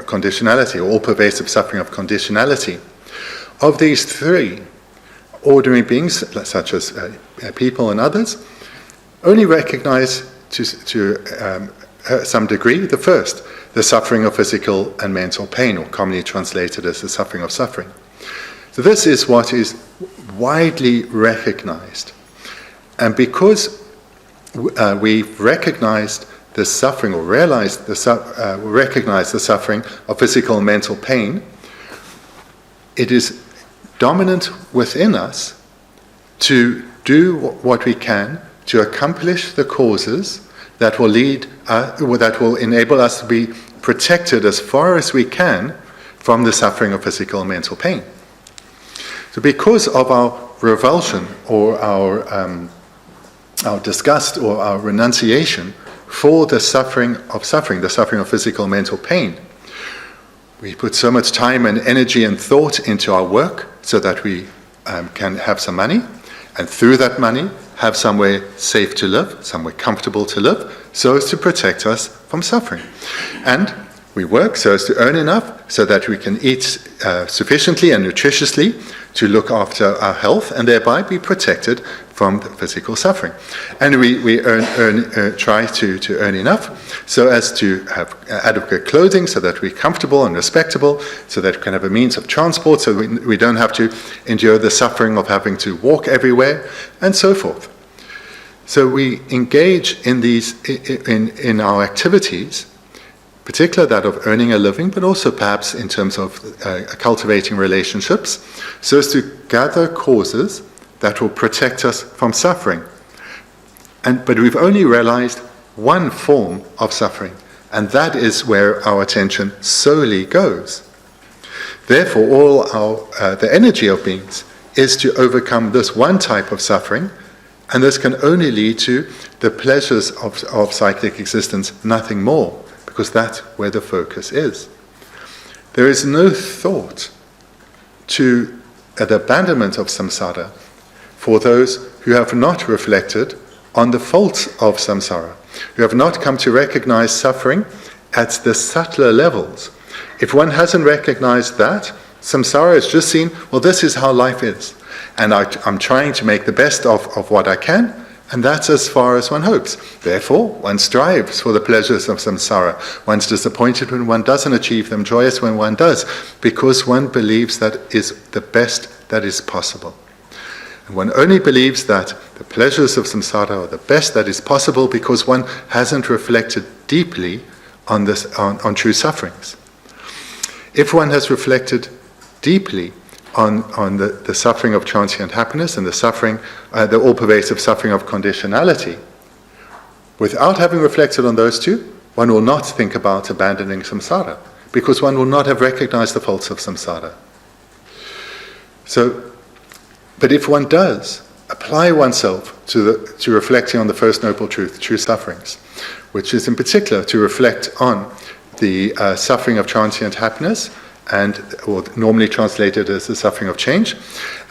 conditionality, or all-pervasive suffering of conditionality. Of these three, ordinary beings, such as people and others, only recognize to some degree the first, the suffering of physical and mental pain, or commonly translated as the suffering of suffering. So this is what is widely recognized. And because we've recognized the suffering, or realized recognized the suffering of physical and mental pain, it is dominant within us to do what we can to accomplish the causes that will that will enable us to be protected as far as we can from the suffering of physical and mental pain. So, because of our revulsion or our disgust or our renunciation for the suffering of physical and mental pain, we put so much time and energy and thought into our work so that we can have some money, and through that money have somewhere safe to live, somewhere comfortable to live, so as to protect us from suffering. And we work so as to earn enough so that we can eat sufficiently and nutritiously to look after our health and thereby be protected from the physical suffering. And we try to earn enough so as to have adequate clothing so that we're comfortable and respectable, so that we can have a means of transport, so we don't have to endure the suffering of having to walk everywhere, and so forth. So we engage in these in our activities, particularly that of earning a living, but also perhaps in terms of cultivating relationships, so as to gather causes that will protect us from suffering. But we've only realized one form of suffering, and that is where our attention solely goes. Therefore, the energy of beings is to overcome this one type of suffering, and this can only lead to the pleasures of cyclic existence, nothing more, because that's where the focus is. There is no thought to the abandonment of samsara for those who have not reflected on the faults of samsara, who have not come to recognize suffering at the subtler levels. If one hasn't recognized that, samsara is just seen, well, this is how life is, and I'm trying to make the best of what I can, and that's as far as one hopes. Therefore, one strives for the pleasures of samsara. One's disappointed when one doesn't achieve them, joyous when one does, because one believes that is the best that is possible. And one only believes that the pleasures of samsara are the best that is possible because one hasn't reflected deeply on true sufferings. If one has reflected deeply on the suffering of transient happiness and the suffering, the all-pervasive suffering of conditionality, without having reflected on those two, one will not think about abandoning samsara, because one will not have recognized the faults of samsara. So, but if one does apply oneself to reflecting on the first noble truth, true sufferings, which is in particular to reflect on the suffering of transient happiness, or normally translated as the suffering of change,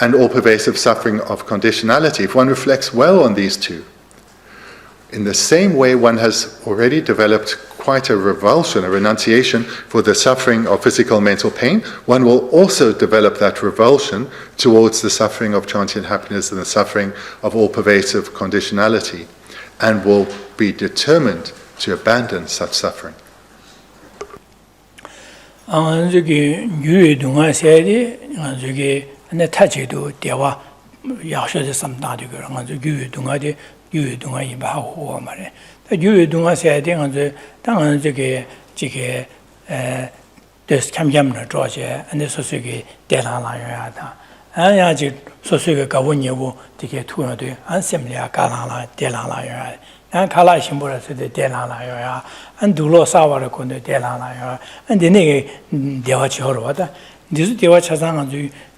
and all-pervasive suffering of conditionality. If one reflects well on these two, in the same way one has already developed quite a revulsion, a renunciation for the suffering of physical and mental pain, one will also develop that revulsion towards the suffering of transient happiness and the suffering of all-pervasive conditionality, and will be determined to abandon such suffering. 저기 유의 동화세에 저기 내 타지도 대화 약속의 삼다도 그런 거 유의 동화데 유의 동화이 바하고 말에 유의 동화세에 대한 저 당은 저게 데스 참견을 줘제 안에 소속이 대라라야다 아야지 소속이 가보냐고 되게 투어도 안 셈이야 가라라 대라라야 안 칼라 심보라서 대라라야 안 둘러 싸워를 건데 대라라야 근데 내게 대화 지어로 왔다 니스 대화 차상한 저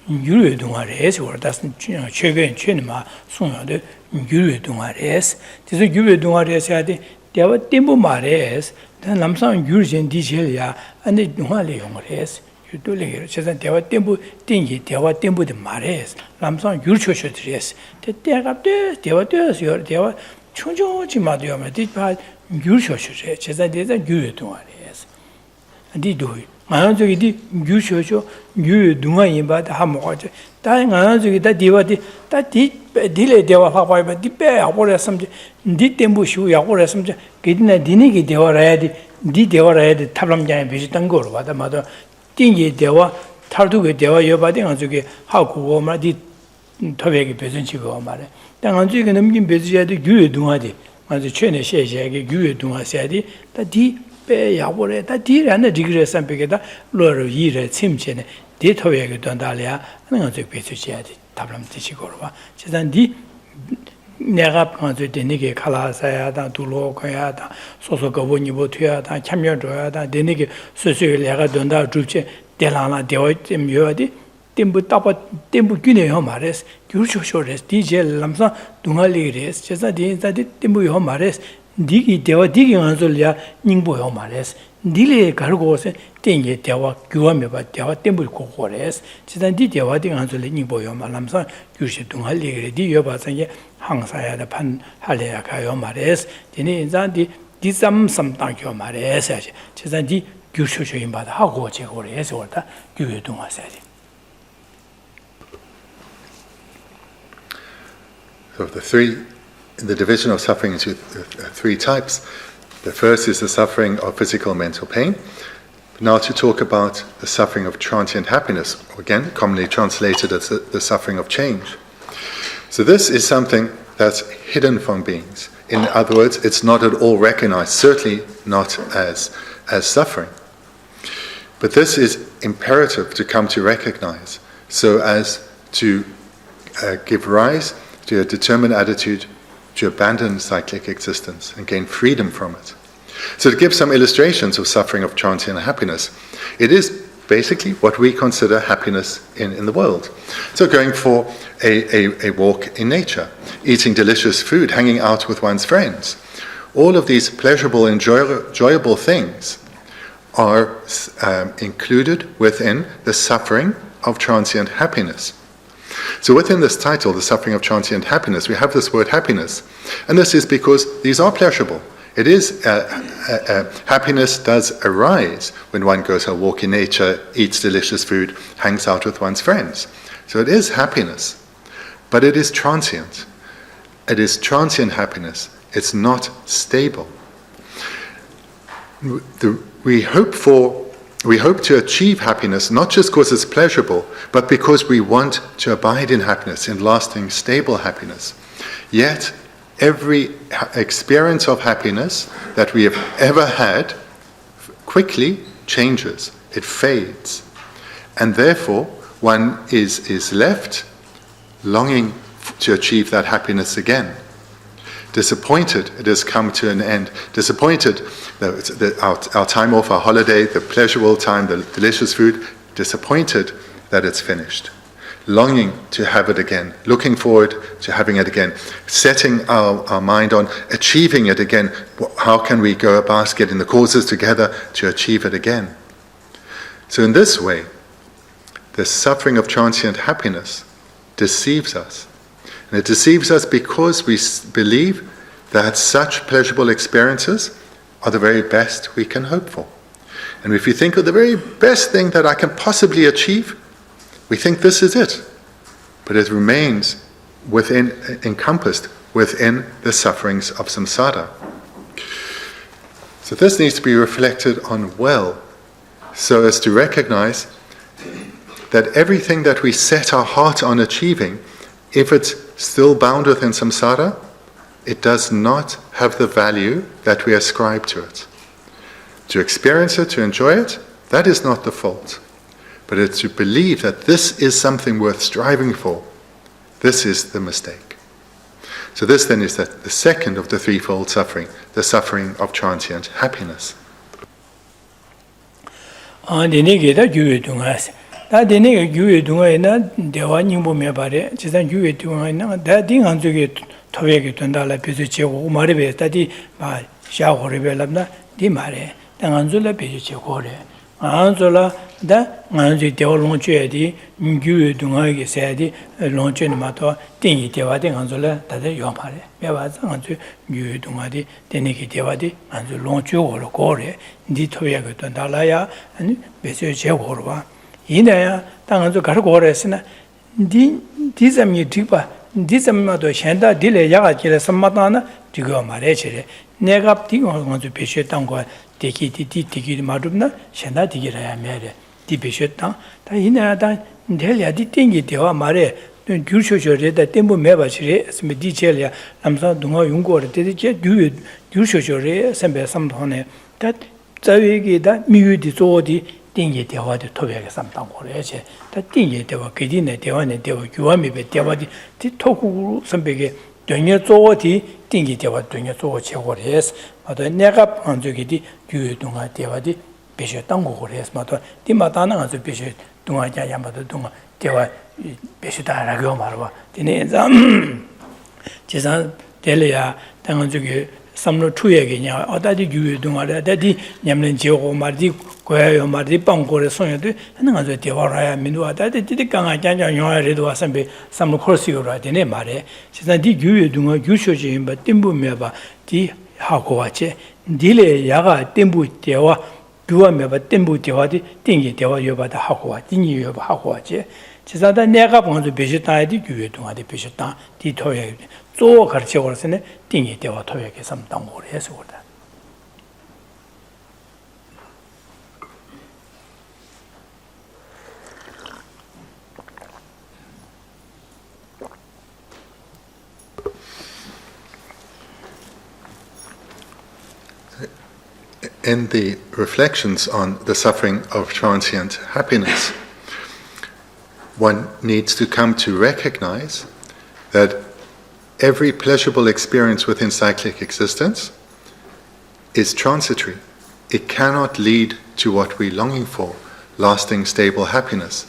유의 동화에서 월다스 최근 최는마 송여도 유의 동화에서 그래서 유의 동화에서 해야돼 대화 템포 말에서 남상 유르진 디젤이야 안에 동화를 용어에서 유도를 제가 대화 템포 띵기 대화 템포도 말에서 남상 유르초셔들에서 대화가 대화되어서 대화 충분히 맞으면 뒤바 유르초셔 제가 대자 유의 동화에서 디도 만약에 유쇼쇼 유 동화인 바다 하모가지 다른 만약에 다 디와디 다 디레 대화 하고야 디배 하고라 섬지 디 템부쇼 하고라 섬지 그디나 디니기 대화라야디 디 대화라야디 탑람장에 비슷한 거로 받아 맞아 띵기 대화 탈두게 대화 여바디 가지고 하고 말디 토백이 배전치고 말해 당한지게 넘긴 배지야디 유의 동화디 맞아 최내 셰셰게 유의 동화세야디 다디 배 야보래 다 디라는 디그레선 베게다 로로 이래 침체네 디토에게 돈달이야 하는 거 배치해야지 답람 드시고 봐 제단 디 내가 가서 되게 칼라사야다 둘로가야다 소소가 보니 못해야다 참여줘야다 되게 소소를 내가 돈다 줄지 대라나 되어 좀 요야디 템부 따바 템부 균해요 말했어 규쇼쇼레스 디젤 람사 동알리레스 제가 디자디 템부요 말했어 디기 대화 디기 안솔이야 닝보요 말했어 딜레 가르고서 땡게 대화 교화며 봐 대화 템불 고고레스 지단 디 대화 디 안솔이 닝보요 말람서 규시 동할리게 디 여바상에 항사야다 판 할래야 가요 말했어 디니 인자디 디삼삼당교 말했어 지단 디 규쇼쇼인 바다 하고 제고레서 왔다 교회 동화사지. So the division of suffering into three types. The first is the suffering of physical and mental pain. Now to talk about the suffering of transient happiness, again commonly translated as the suffering of change. So this is something that's hidden from beings. In other words, it's not at all recognized, certainly not as suffering. But this is imperative to come to recognize, so as to give rise to a determined attitude to abandon cyclic existence and gain freedom from it. So to give some illustrations of suffering of transient happiness, it is basically what we consider happiness in the world. So going for a walk in nature, eating delicious food, hanging out with one's friends. All of these pleasurable, enjoyable things are included within the suffering of transient happiness. So within this title, The Suffering of Transient Happiness, we have this word happiness. And this is because these are pleasurable. It is, happiness does arise when one goes a walk in nature, eats delicious food, hangs out with one's friends. So it is happiness, but it is transient. It is transient happiness. It's not stable. We hope to achieve happiness not just because it's pleasurable, but because we want to abide in happiness, in lasting, stable happiness. Yet, every experience of happiness that we have ever had quickly changes. It fades. And therefore, one is left longing to achieve that happiness again. Disappointed, it has come to an end. Disappointed, our time off, our holiday, the pleasurable time, the delicious food, disappointed that it's finished. Longing to have it again, looking forward to having it again, setting our mind on achieving it again. How can we go about getting the causes together to achieve it again? So in this way, the suffering of transient happiness deceives us. And it deceives us because we believe that such pleasurable experiences are the very best we can hope for. And if you think of the very best thing that I can possibly achieve, we think this is it. But it remains encompassed within the sufferings of samsara. So this needs to be reflected on well, so as to recognize that everything that we set our heart on achieving, if it's still bound within samsara, it does not have the value that we ascribe to it. To experience it, to enjoy it, that is not the fault. But it's to believe that this is something worth striving for. This is the mistake. So this then is the second of the threefold suffering, the suffering of transient happiness. 다 되네 교회 동안에나 대화 님보면 바래 지산 교회 동안에나 다딩 한쪽에 토백이 된다라 비서 제고 말에 다디 마 샤고르벨랍나 디 말에 당한줄라 비서 제고래 안줄라 다 안지 대월롱죄디 교회 동안에 세디 롱죄는 마토 띵이 대화된 안줄라 다들 요파래 매바자 안주 교회 동안에 되네기 대화디 안줄 롱죄고로 고래 디 토백이 된다라야 아니 비서 제고로 이내야 당한저 가르고 그랬으나 디점이 뒤봐 디점마도 현다 딜에 야가지를 선마다나 뒤가 말해지래 내가 뒤가 먼저 배셨던 거 디기 말음나 현다 디기라야 매래 디 배셨다 다 이내야다 델야디 땡기 대화 말해 규쇼쇼레다 템보 매바시래 스미 디젤야 남사 동아 용고를 되게 규쇼쇼레 선배 삼도네 다 자위기다 미유디 조디 띵게 대화도 토백에 삼당 거래지 다 띵게 대화 그디네 대화네 대화 교화미베 대화디 디토쿠 선배게 동여 조어디 띵게 대화 동여 조어 제거래스 마도 내가 안쪽이디 교동아 대화디 배셨던 거래스 마도 디마다는 아주 배셔 동아자 야마도 동아 대화 배시다라고 말어 디네 제산 델이야 당한쪽에 삼로 추예게냐 어다디 규동아래 다디 냠는 지오고 말디 고야요 말디 빵고래 소녀도 하는 가서 대화라야 민도아다디 디디 강아 장장 용아래도 와선배 삼로 코스요라 되네 말에 진짜 디 규동아 규쇼지인 바 띵부메바 디 하고 왔지 딜레 야가 띵부 대화 규와메바 띵부 대화디 띵기 대화 여바다 하고 와 띵이 여바 하고 왔지 진짜 내가 먼저 배셨다디 규동아디 배셨다 디 토예 조 가르쳐 버렸으네 띵이 대화 토역에 삼당 거를 해서 그러다. In the reflections on the suffering of transient happiness, one needs to come to recognize that every pleasurable experience within cyclic existence is transitory. It cannot lead to what we're longing for, lasting, stable happiness.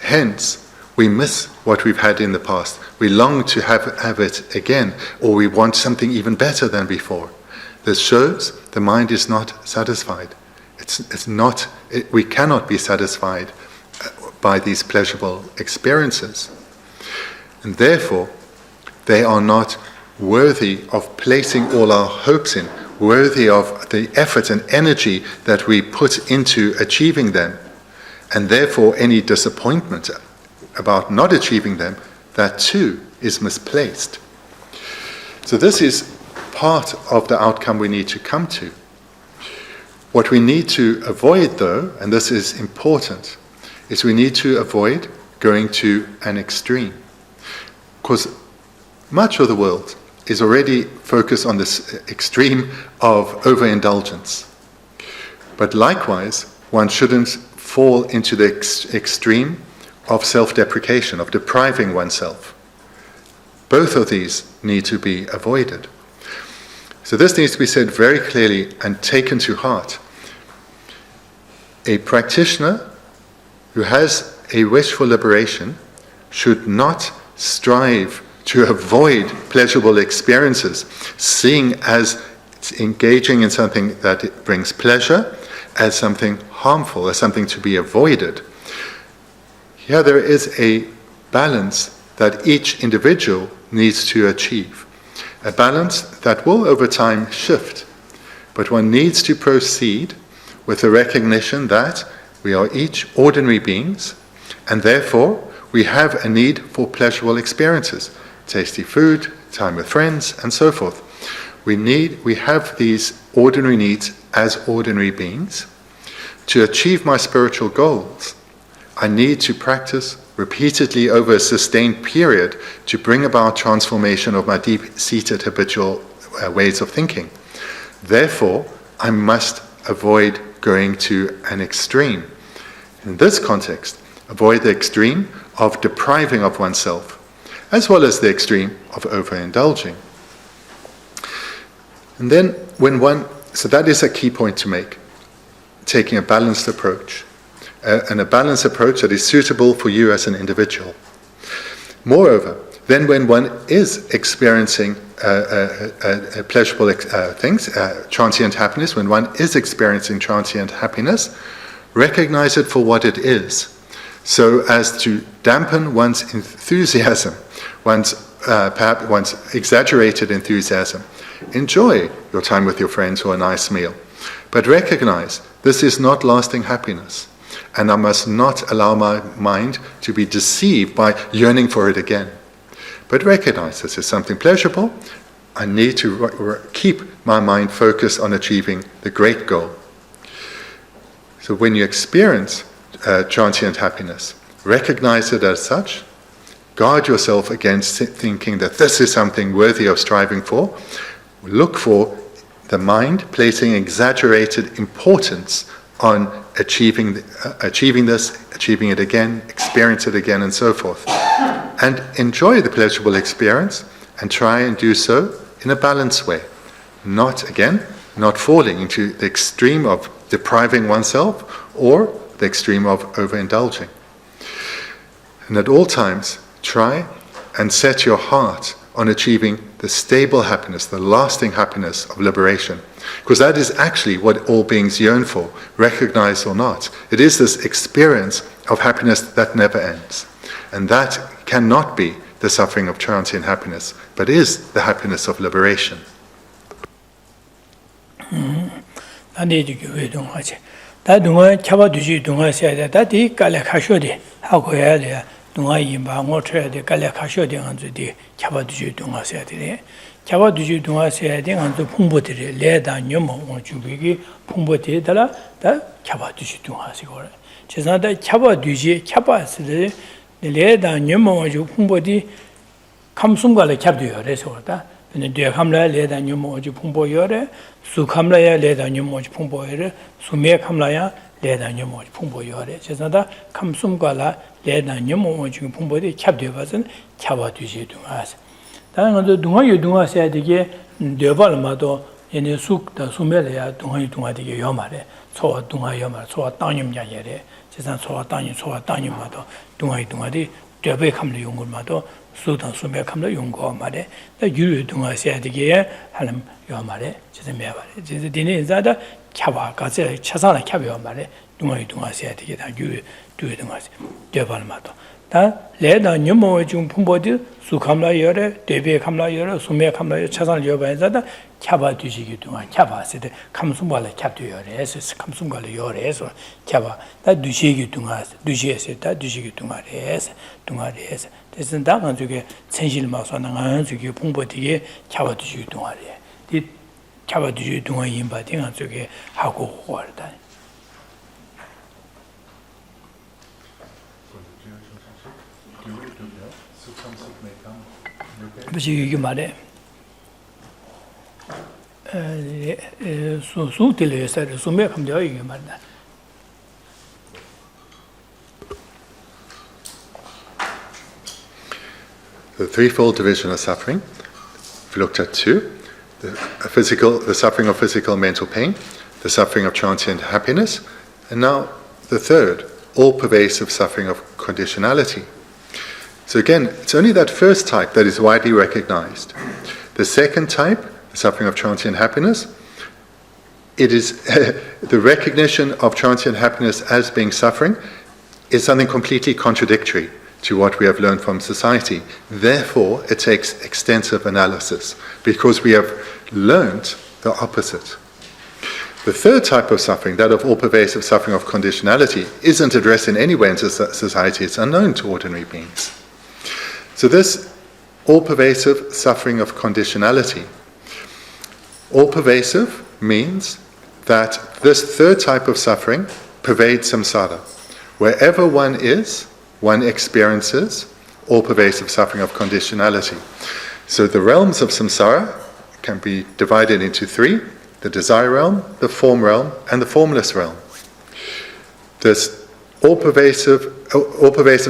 Hence, we miss what we've had in the past. We long to have it again, or we want something even better than before. This shows the mind is not satisfied. We cannot be satisfied by these pleasurable experiences. And therefore, they are not worthy of placing all our hopes in, worthy of the effort and energy that we put into achieving them. And therefore, any disappointment about not achieving them, that too is misplaced. So this is part of the outcome we need to come to. What we need to avoid, though, and this is important, is we need to avoid going to an extreme. Because much of the world is already focused on this extreme of overindulgence. But likewise, one shouldn't fall into the extreme of self-deprecation, of depriving oneself. Both of these need to be avoided. So this needs to be said very clearly and taken to heart. A practitioner who has a wish for liberation should not strive to avoid pleasurable experiences, seeing as engaging in something that brings pleasure as something harmful, as something to be avoided. Here there is a balance that each individual needs to achieve, a balance that will over time shift, but one needs to proceed with the recognition that we are each ordinary beings, and therefore we have a need for pleasurable experiences, tasty food, time with friends, and so forth. We have these ordinary needs as ordinary beings. To achieve my spiritual goals, I need to practice repeatedly over a sustained period to bring about transformation of my deep-seated habitual ways of thinking. Therefore, I must avoid going to an extreme. In this context, avoid the extreme of depriving of oneself, as well as the extreme of overindulging. And then so that is a key point to make, taking a balanced approach, and a balanced approach that is suitable for you as an individual. Moreover, then when one is experiencing pleasurable things, transient happiness, when one is experiencing transient happiness, recognize it for what it is, so as to dampen one's enthusiasm, perhaps one's exaggerated enthusiasm. Enjoy your time with your friends or a nice meal, but recognize this is not lasting happiness, and I must not allow my mind to be deceived by yearning for it again. But recognize this is something pleasurable. I need to keep my mind focused on achieving the great goal. So when you experience transient happiness, recognize it as such. Guard yourself against thinking that this is something worthy of striving for. Look for the mind placing exaggerated importance on achieving this, achieving it again, experience it again, and so forth. And enjoy the pleasurable experience and try and do so in a balanced way. Not falling into the extreme of depriving oneself or the extreme of overindulging. And at all times, try and set your heart on achieving the stable happiness, the lasting happiness of liberation. Because that is actually what all beings yearn for, recognize or not. It is this experience of happiness that never ends. And that cannot be the suffering of transient happiness, but is the happiness of liberation. Kamla leda nyumo oji pumbo yore, su kamla ya leda nyumo oji pumbo yore, su me kamla ya leda nyumo oji pumbo yore. Chesanda kamsumga la leda nyumo oji pumbo de kyabde bazan kyaba duji dungas. Dana ngado dunga yu dunga saya dige debal mado yene suk da sumele ya dunga yu dunga dige yomare, sowa dunga yomare, sowa tanyum ya yere. Chesan sowa tanyum mado dunga yu dunga di debe kamla yungul mado 수단 수매 감라 용거 말에 다 유유 동아시아 되게 하는 요 말에 진짜 매 말에 진짜 디네 자다 캬바 가서 차상을 캬벼 말에 동아시아 되게 다 유유 동아시 대발마도 다 레다 녀모 중 풍보디 수감라 열에 대비 감라 열에 수매 감라 차상을 여봐야다 캬바 뒤지기 동안 캬바세데 감숨발에 캬도 열에서 감숨발에 열에서 캬바 다 뒤지기 동안 뒤지에서 다 뒤지기 동아래에서 그래서 당한 저게 천실마서는 안 저게 풍보디에 캬바 뒤지기 동아래 이 캬바 뒤지기 동안 임바딩한 저게 하고 월다 그래서 이게 말에 수들에서 소매감되어 이게 말다. the threefold division of suffering. We looked at two, the suffering of physical and mental pain, the suffering of transient happiness, and now the third, all-pervasive suffering of conditionality. So again, it's only that first type that is widely recognized. The second type, the suffering of transient happiness, it is the recognition of transient happiness as being suffering is something completely contradictory to what we have learned from society. Therefore, it takes extensive analysis because we have learned the opposite. The third type of suffering, that of all-pervasive suffering of conditionality, isn't addressed in any way in society. It's unknown to ordinary beings. So this all-pervasive suffering of conditionality, all-pervasive means that this third type of suffering pervades samsara. Wherever one is, one experiences all-pervasive suffering of conditionality. So the realms of samsara can be divided into three: the desire realm, the form realm, and the formless realm. This all-pervasive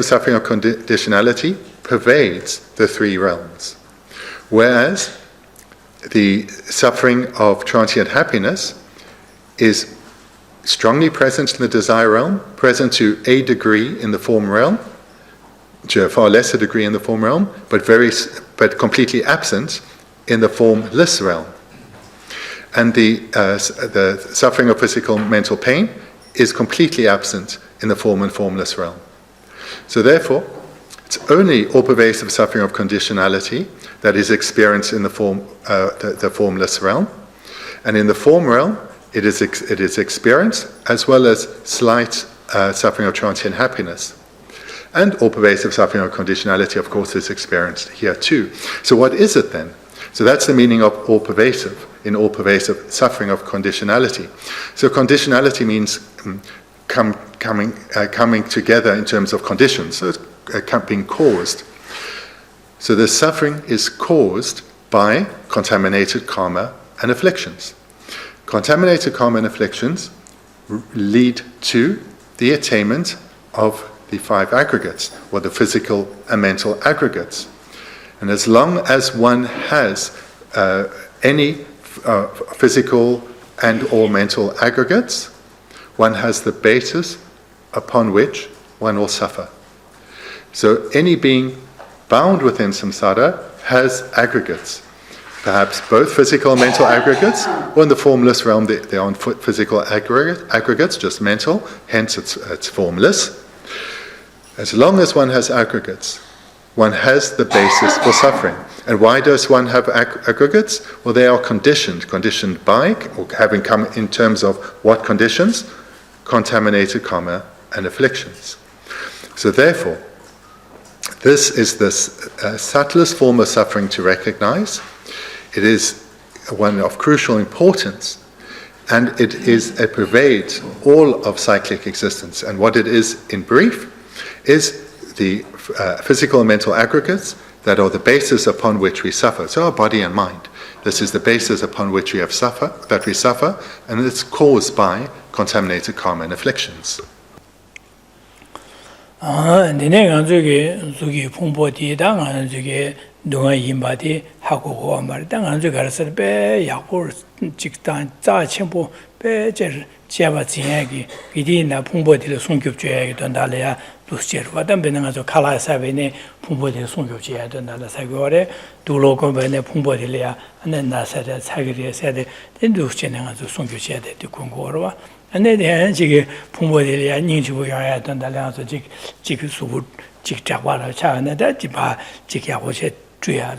suffering of conditionality pervades the three realms, whereas the suffering of transient happiness is strongly present in the desire realm, present to a degree in the form realm, to a far lesser degree in the form realm, but completely absent in the formless realm. And the suffering of physical and mental pain is completely absent in the form and formless realm. So therefore, it's only all-pervasive suffering of conditionality that is experienced in the formless realm, and in the form realm, it is experienced as well as slight suffering of transient happiness. And all-pervasive suffering of conditionality, of course, is experienced here too. So what is it then? So that's the meaning of all-pervasive, in all-pervasive suffering of conditionality. So conditionality means coming together in terms of conditions, so it's being caused. So the suffering is caused by contaminated karma and afflictions. Contaminated karma and afflictions lead to the attainment of the five aggregates, or the physical and mental aggregates. And as long as one has any physical and or mental aggregates, one has the basis upon which one will suffer. So any being bound within samsara has aggregates, perhaps both physical and mental aggregates, or in the formless realm they aren't physical aggregates, just mental, hence it's formless. As long as one has aggregates, one has the basis for suffering. And why does one have aggregates? Well, they are conditioned by, or having come in terms of what conditions? Contaminated karma and afflictions. So therefore, this is the subtlest form of suffering to recognize. It is one of crucial importance, and it pervades all of cyclic existence. And what it is, in brief, is the physical and mental aggregates that are the basis upon which we suffer. So our body and mind. This is the basis upon which we suffer, and it's caused by contaminated karma and afflictions. dunga yimba di haku huwa mara da nga nzu garasar pe yakur jikdan za chenpo pe cher cheba zingyagi gidi na pungpo dili sungkyub chuyagi dondala ya dus cherwa dan pe nga zo kala sabi ne pungpo dili sungkyub chuyagi dondala sagi ware dulo gomba ne pungpo dili ya ane na sada sagiri sada den dus chen nga zo sungkyub chuyagi di kungu warwa ane de jiki pungpo dili ya nyingchibu yaya dondala nga zo jiki subu jik chakwa la cha na da jiba jik yaku che 주야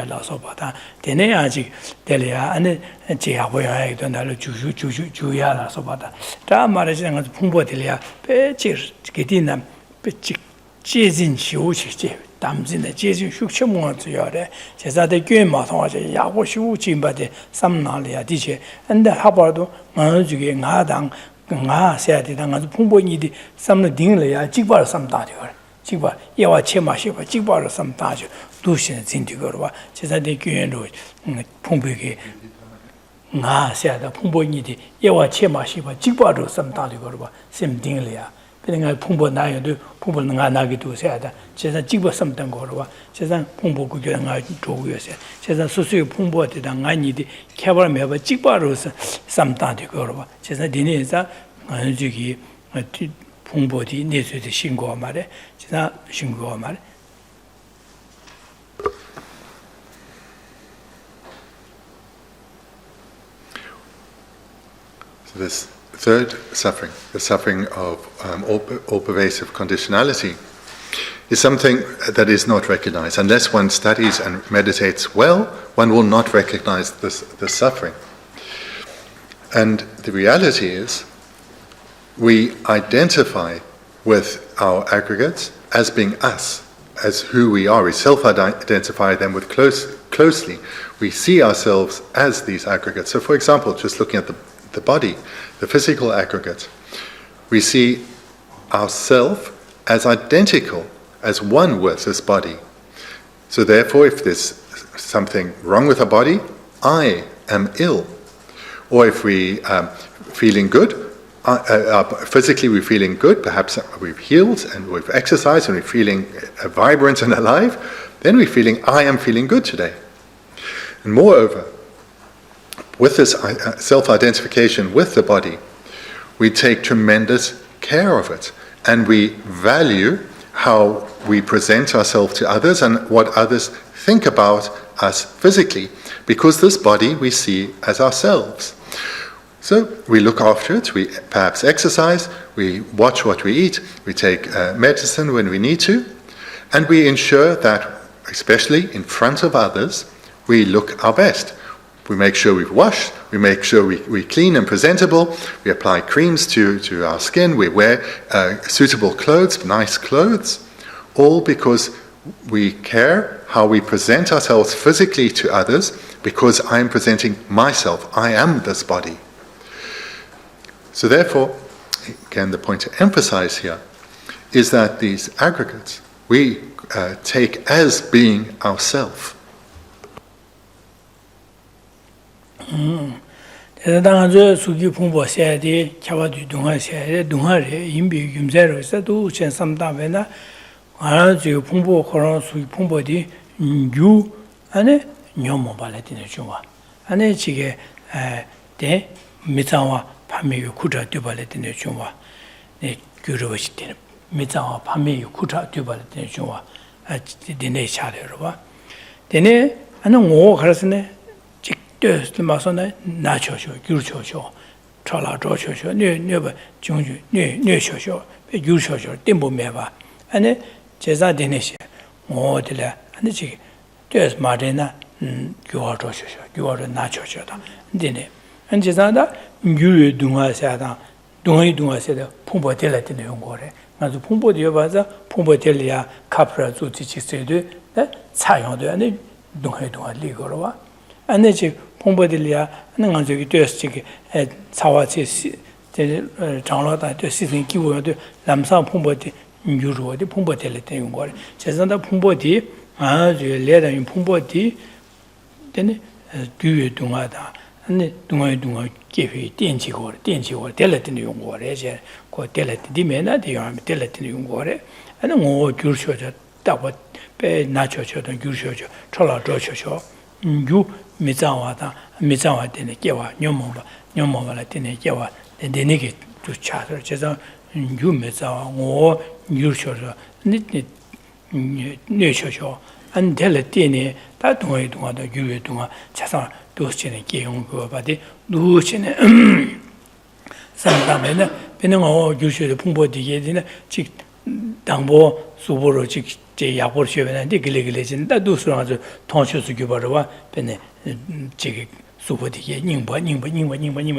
라서 보다 되네 아직 될이야 안에 제가 보여야 된다로 주야라서 보다 다 말하지는 것도 풍부들이야 배지 게디나 배지 제진 시우시지 담진의 제진 숙청모어지요래 제자의 교회마 통하지 야고 시우진바데 삼나리아 디제 근데 하버도 만주게 나당 나세야디당 아주 풍부이디 삼는 딩을야 직발 삼다죠 직발 예와 체마시바 직발을 삼다죠 두신 진디거와 제자의 교회로 풍부하게 나세야다 풍부이디 예와 체마시바 직발을 삼다죠 거와 샘딩을야 그냥 풍부 나요도 풍부 나나기도 세다 제가 찍어 섬던 거로 제가 풍부 그게 나 조고요세 제가 수수 풍부한테 아니디 개발 매버 찍바로서 삼다도 거로 제가 디네자 저기 풍부디 내수의 신고 말에 제가 신고 말 So this third suffering, the suffering of all-pervasive conditionality, is something that is not recognized. Unless one studies and meditates well, one will not recognize this suffering. And the reality is, we identify with our aggregates as being us, as who we are. We self-identify them with closely. We see ourselves as these aggregates. So for example, just looking at the body, the physical aggregate, we see ourself as identical, as one with this body. So therefore, if there's something wrong with our body, I am ill. Or if we feeling good, physically we're feeling good, perhaps we've healed and we've exercised and we're feeling vibrant and alive, then we're feeling, I am feeling good today. And moreover, with this self-identification with the body, we take tremendous care of it, and we value how we present ourselves to others and what others think about us physically, because this body we see as ourselves. So we look after it, we perhaps exercise, we watch what we eat, we take medicine when we need to, and we ensure that, especially in front of others, we look our best. We make sure we've washed, we make sure we're clean and presentable, we apply creams to our skin, we wear suitable clothes, nice clothes, all because we care how we present ourselves physically to others, because I am presenting myself, I am this body. So therefore, again, the point to emphasize here is that these aggregates we take as being ourself. 대단한 수기 풍부 세야디 차와도 동화 세야 동화에 인비 юм제로 있어도 전 삼다베나 아주 풍부 그런 수기 풍부디 유 안에 녀모 발레티네 좋아 안에 지게 대 미자와 밤에 구자 되발레티네 좋아 네 교로시티네 미자와 밤에 구자 되발레티네 좋아 아 디네 샤르로 봐 데네 안에 오 가르스네对，马上呢，拿小小，有小小，炒辣椒小小，那不将军，那小小，有小小，顶不灭吧？安尼介绍的那些，我的嘞，安尼这个，对马的呢，叫我做小小，叫我做拿小小的，的呢，安介绍的，有东啊些的，东啊些的，碰不得了的那用过嘞，那就碰不得吧？这碰不得了呀，卡普拉做这些事的，采用的，那东啊理过了吧？安尼这。풍부들이야 하는 저기 되었지 차와치 제 장로다 되 시즌 기고도 남사 풍부디 유로디 풍부될 때 용거 제선다 풍부디 아주 레다인 풍부디 되네 뒤에 동하다 아니 동아에 계획電池고 될 때 용거래 이제 그 될 때 디메나 되면 될 때 용거래 아니 뭐 줄셔져 따고 배 나쳐져도 줄셔져 철라 줘셔 유 미자와다 미자와데네 깨와 녀모바라 데네 깨와 데네게 주 차를 제가 유 미자와 오 유셔서 니니 뇌셔셔 안 될 때네 다 동아도 유에 동아 차상 도시네 깨용 거 바디 누시네 상담에는 배는 유셔의 풍부되게 되는 즉 당보 수보로 즉 제 약을 쉬어는데 길레진다 두스로 아주 통쇼스 규버와 배네 지금 수보디게 닝보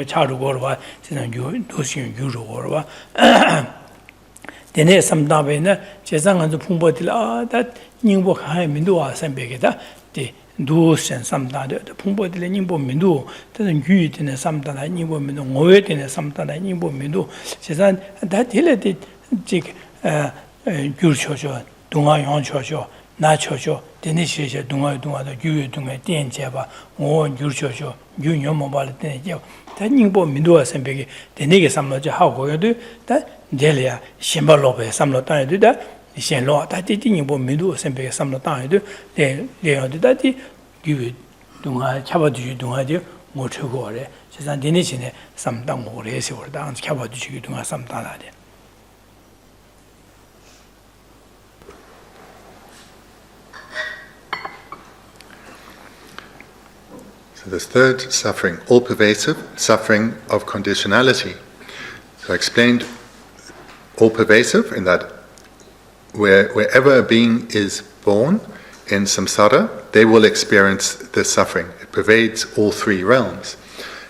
차르고와 저는 도시 유로고와 데네 삼다베나 제상한도 풍보딜 다 닝보 하면도 와선베게다 데 두선 삼다데 풍보딜 닝보 민도 저는 유이드네 삼다나 닝보 민도 오웨드네 삼다나 닝보 민도 제산 다 딜레데 지금 규르쇼쇼 동아 용쇼쇼 나초죠 데니시제 동아도 유유동에 땡제바 오 유초죠 유녀모발 땡제 다닝보 민도와 선배기 데니게 삼로지 하고요도 다 델이야 심발로베 삼로 따야도다 신로 다티닝보 민도와 선배기 삼로 따야도 레어도 다티 유 동아 잡아주지 동아지 못 쳐고래 세상 데니시네 삼당 모래에서 올다 잡아주지 동아 삼당하대 So this third suffering, all-pervasive suffering of conditionality. So I explained all-pervasive in that wherever a being is born in samsara, they will experience this suffering. It pervades all three realms.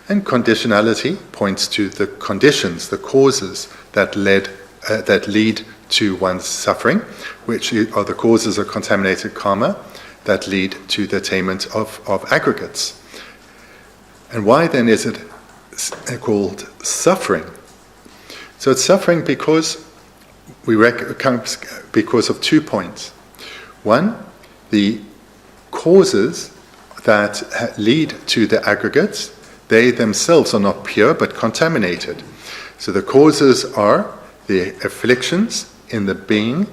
And conditionality points to the conditions, the causes that lead to one's suffering, which are the causes of contaminated karma that lead to the attainment of aggregates. And why then is it called suffering? So it's suffering because because of 2 points. One, the causes that lead to the aggregates, they themselves are not pure but contaminated. So the causes are the afflictions in the being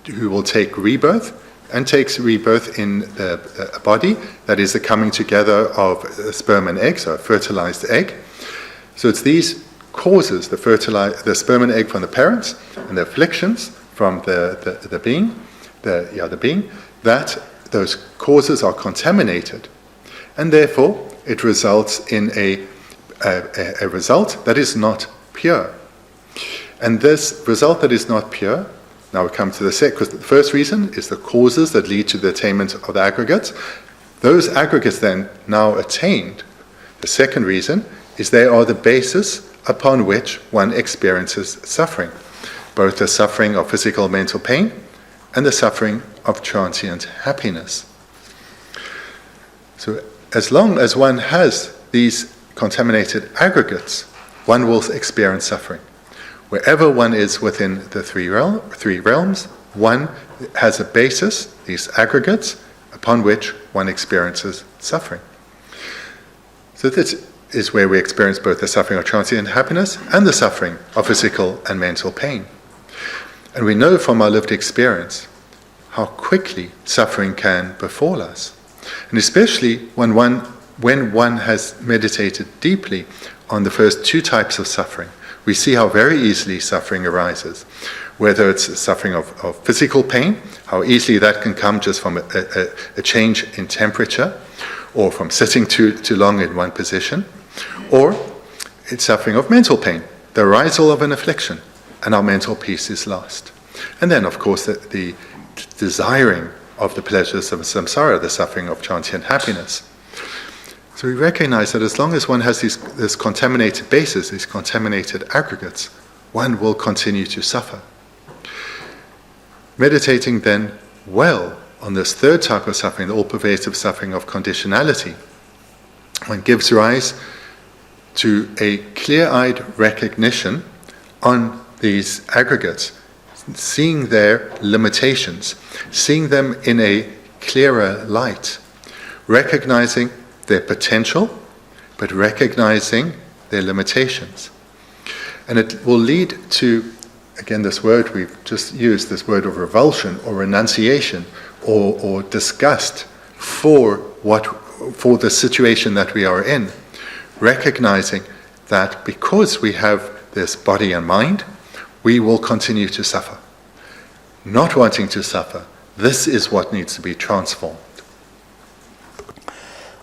who will take rebirth, and takes rebirth in a body, that is the coming together of a sperm and egg, so a fertilized egg. So it's these causes, the sperm and egg from the parents, and the afflictions from the being, the being, that those causes are contaminated, and therefore it results in a result that is not pure. And this result that is not pure, now we come to the second, because the first reason is the causes that lead to the attainment of the aggregates. Those aggregates then now attained. The second reason is they are the basis upon which one experiences suffering, both the suffering of physical and mental pain and the suffering of transient happiness. So as long as one has these contaminated aggregates, one will experience suffering. Wherever one is within the three realms, one has a basis, these aggregates, upon which one experiences suffering. So this is where we experience both the suffering of transient happiness and the suffering of physical and mental pain. And we know from our lived experience how quickly suffering can befall us. And especially when one has meditated deeply on the first two types of suffering, we see how very easily suffering arises. Whether it's suffering of physical pain, how easily that can come just from a change in temperature, or from sitting too long in one position, or it's suffering of mental pain, the arisal of an affliction, and our mental peace is lost. And then, of course, the desiring of the pleasures of samsara, the suffering of transient happiness. So we recognize that as long as one has this contaminated basis, these contaminated aggregates, one will continue to suffer. Meditating then well on this third type of suffering, the all-pervasive suffering of conditionality, one gives rise to a clear-eyed recognition on these aggregates, seeing their limitations, seeing them in a clearer light, recognizing their potential, but recognizing their limitations. And it will lead to, again, this word we've just used, this word of revulsion or renunciation or disgust for the situation that we are in, recognizing that because we have this body and mind, we will continue to suffer. Not wanting to suffer, this is what needs to be transformed.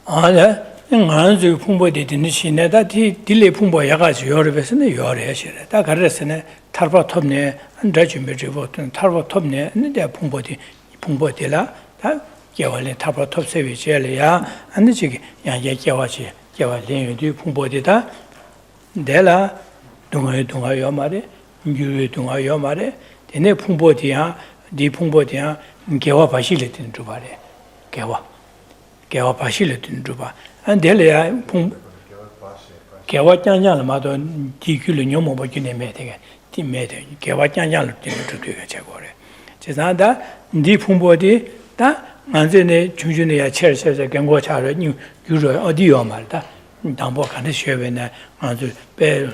ngānsu phūmbō di dīni shīne, tā tīli phūmbō yāgāsi yōrī bēsine yōrī yāshirē. Tā kārēsine thārpa thōpne, dā chūmbē chūbō tūne, thārpa thōpne, dā phūmbō di lā, tā gyāwā lī thārpa thōp sēvī chēli yā, āndā chīki yā gyāwā chī, gyāwā līng yu dī phūmbō di tā, dā lā dungā yō mārē, yu dungā yō mārē, dīne phūmbō di yā, gyāwā bāshī lī tīn chūbārē, gyāwā bāshī lī tīn chūbā. And Delia Gawatyan Mato Tikulu Yomo Mete, Timete, Gawatyan to Chagore. Chesada, deep Humbody, 다 만전에 중준이야 체르체르 경고차를 유로 어디요 말다 담보 간의 쉐베나 아주 배로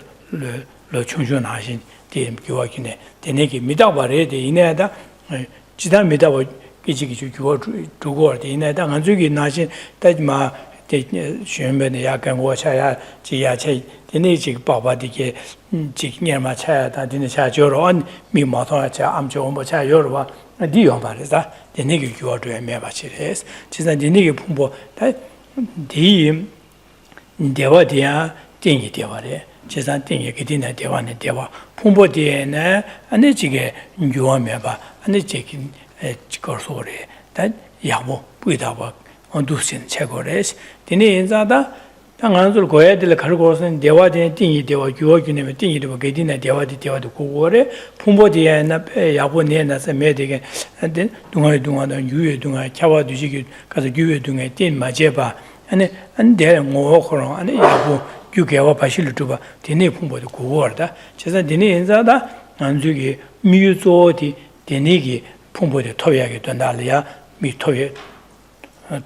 충준하신 데 교학이네 되네기 믿어봐야 돼 이내다 지다 믿어봐 기지기 주고 두고 이내다 안주기 나신 다지마 쉐베네 약간 고차야 지야체 되네지 바바디게 직년마 차야다 되네 차저런 미마토차 암조 뭐차 여러와 디요 말이다 되네기 교도에 매바치레스 지난 되네기 풍부 다 디 대화디야 띵이 대화래 제산 띵이 그디나 대화네 대화 풍부디에는 안에지게 교화매봐 안에지게 지거소래 다 야모 부이다와 언두신 최고래스 디네 인자다 당한줄 고야들 가르고서는 대화디에 띵이 대화 교화기네면 띵이 되고 그디나 대화도 고고래 풍부디에는 야보네나서 매되게 안된 동아는 유에 동아 차와두시기 가서 유에 동에 띵 맞제봐 안 돼, 뭐그런 아니 야고 규개와 바실을 두바 되네 풍부도 고거다. 제가 되네 인자다 안주기 미유조디 되네기 풍부도 토야게 된다리야 미 토에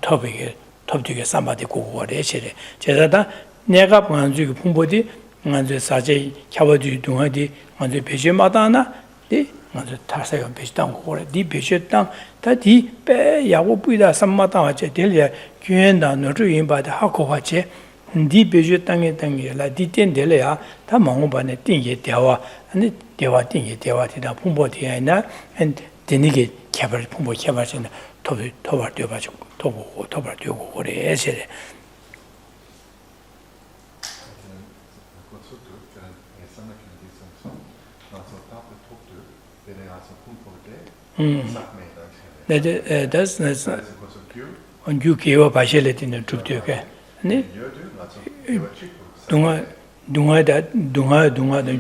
토비게 톱디게 삼바디 고거래 제래. 제가다 내가 안주기 풍부디 안주 사제 캬바디 동아디 안주 배제마다나 네 안주 타세요 배시당 고거래 네 배시당 다디 배 야고 부이다 삼마다 와제 될야 규엔다 너주인바다 하고와제 니 베주 땅에라 디텐델야 다 망고바네 띵게 대화 아니 대화 띵게 대화티다 풍보디야나 한 데니게 개발 풍보 개발진 토발 되어가지고 토발 되고 그래서 네, that's on you give 바실레 되는 줍되게 네 동아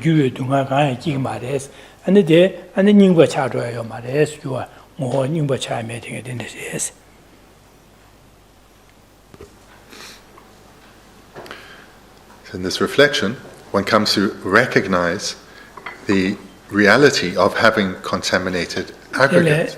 유에 동아가 지금 말해서 안데 안에 닝과 차줘요 말해서 주와 뭐 닝과 차면 되게 된다서 In this reflection, one comes to recognize the reality of having contaminated aggregate.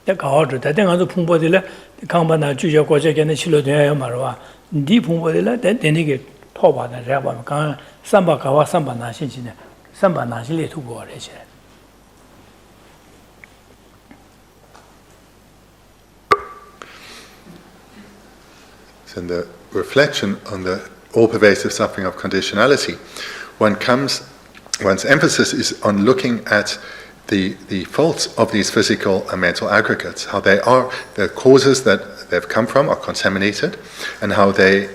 가오르다 내가도 풍보들라 강바나 주저 고저게는 실로돼요 말와 니 풍보들라 되네게 토바다 잡아 강 삼바가와 삼바나신지네 삼바나실리 두고래지 So in the reflection on the all-pervasive suffering of conditionality, one's emphasis is on looking at the faults of these physical and mental aggregates, how they are, the causes that they've come from are contaminated, and how they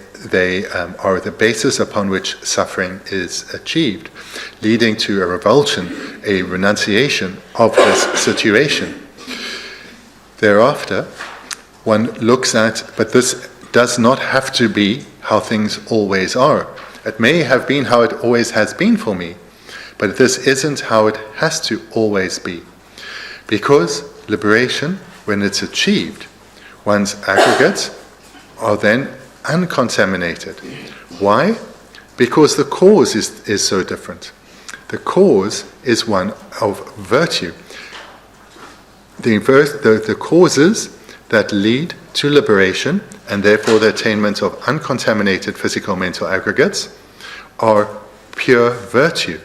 are the basis upon which suffering is achieved, leading to a revulsion, a renunciation of this situation. Thereafter, one looks at, but this does not have to be how things always are. It may have been how it always has been for me, but this isn't how it has to always be. Because liberation, when it's achieved, one's aggregates are then uncontaminated. Why? Because the cause is so different. The cause is one of virtue. The causes that lead to liberation, and therefore the attainment of uncontaminated physical mental aggregates, are pure virtue.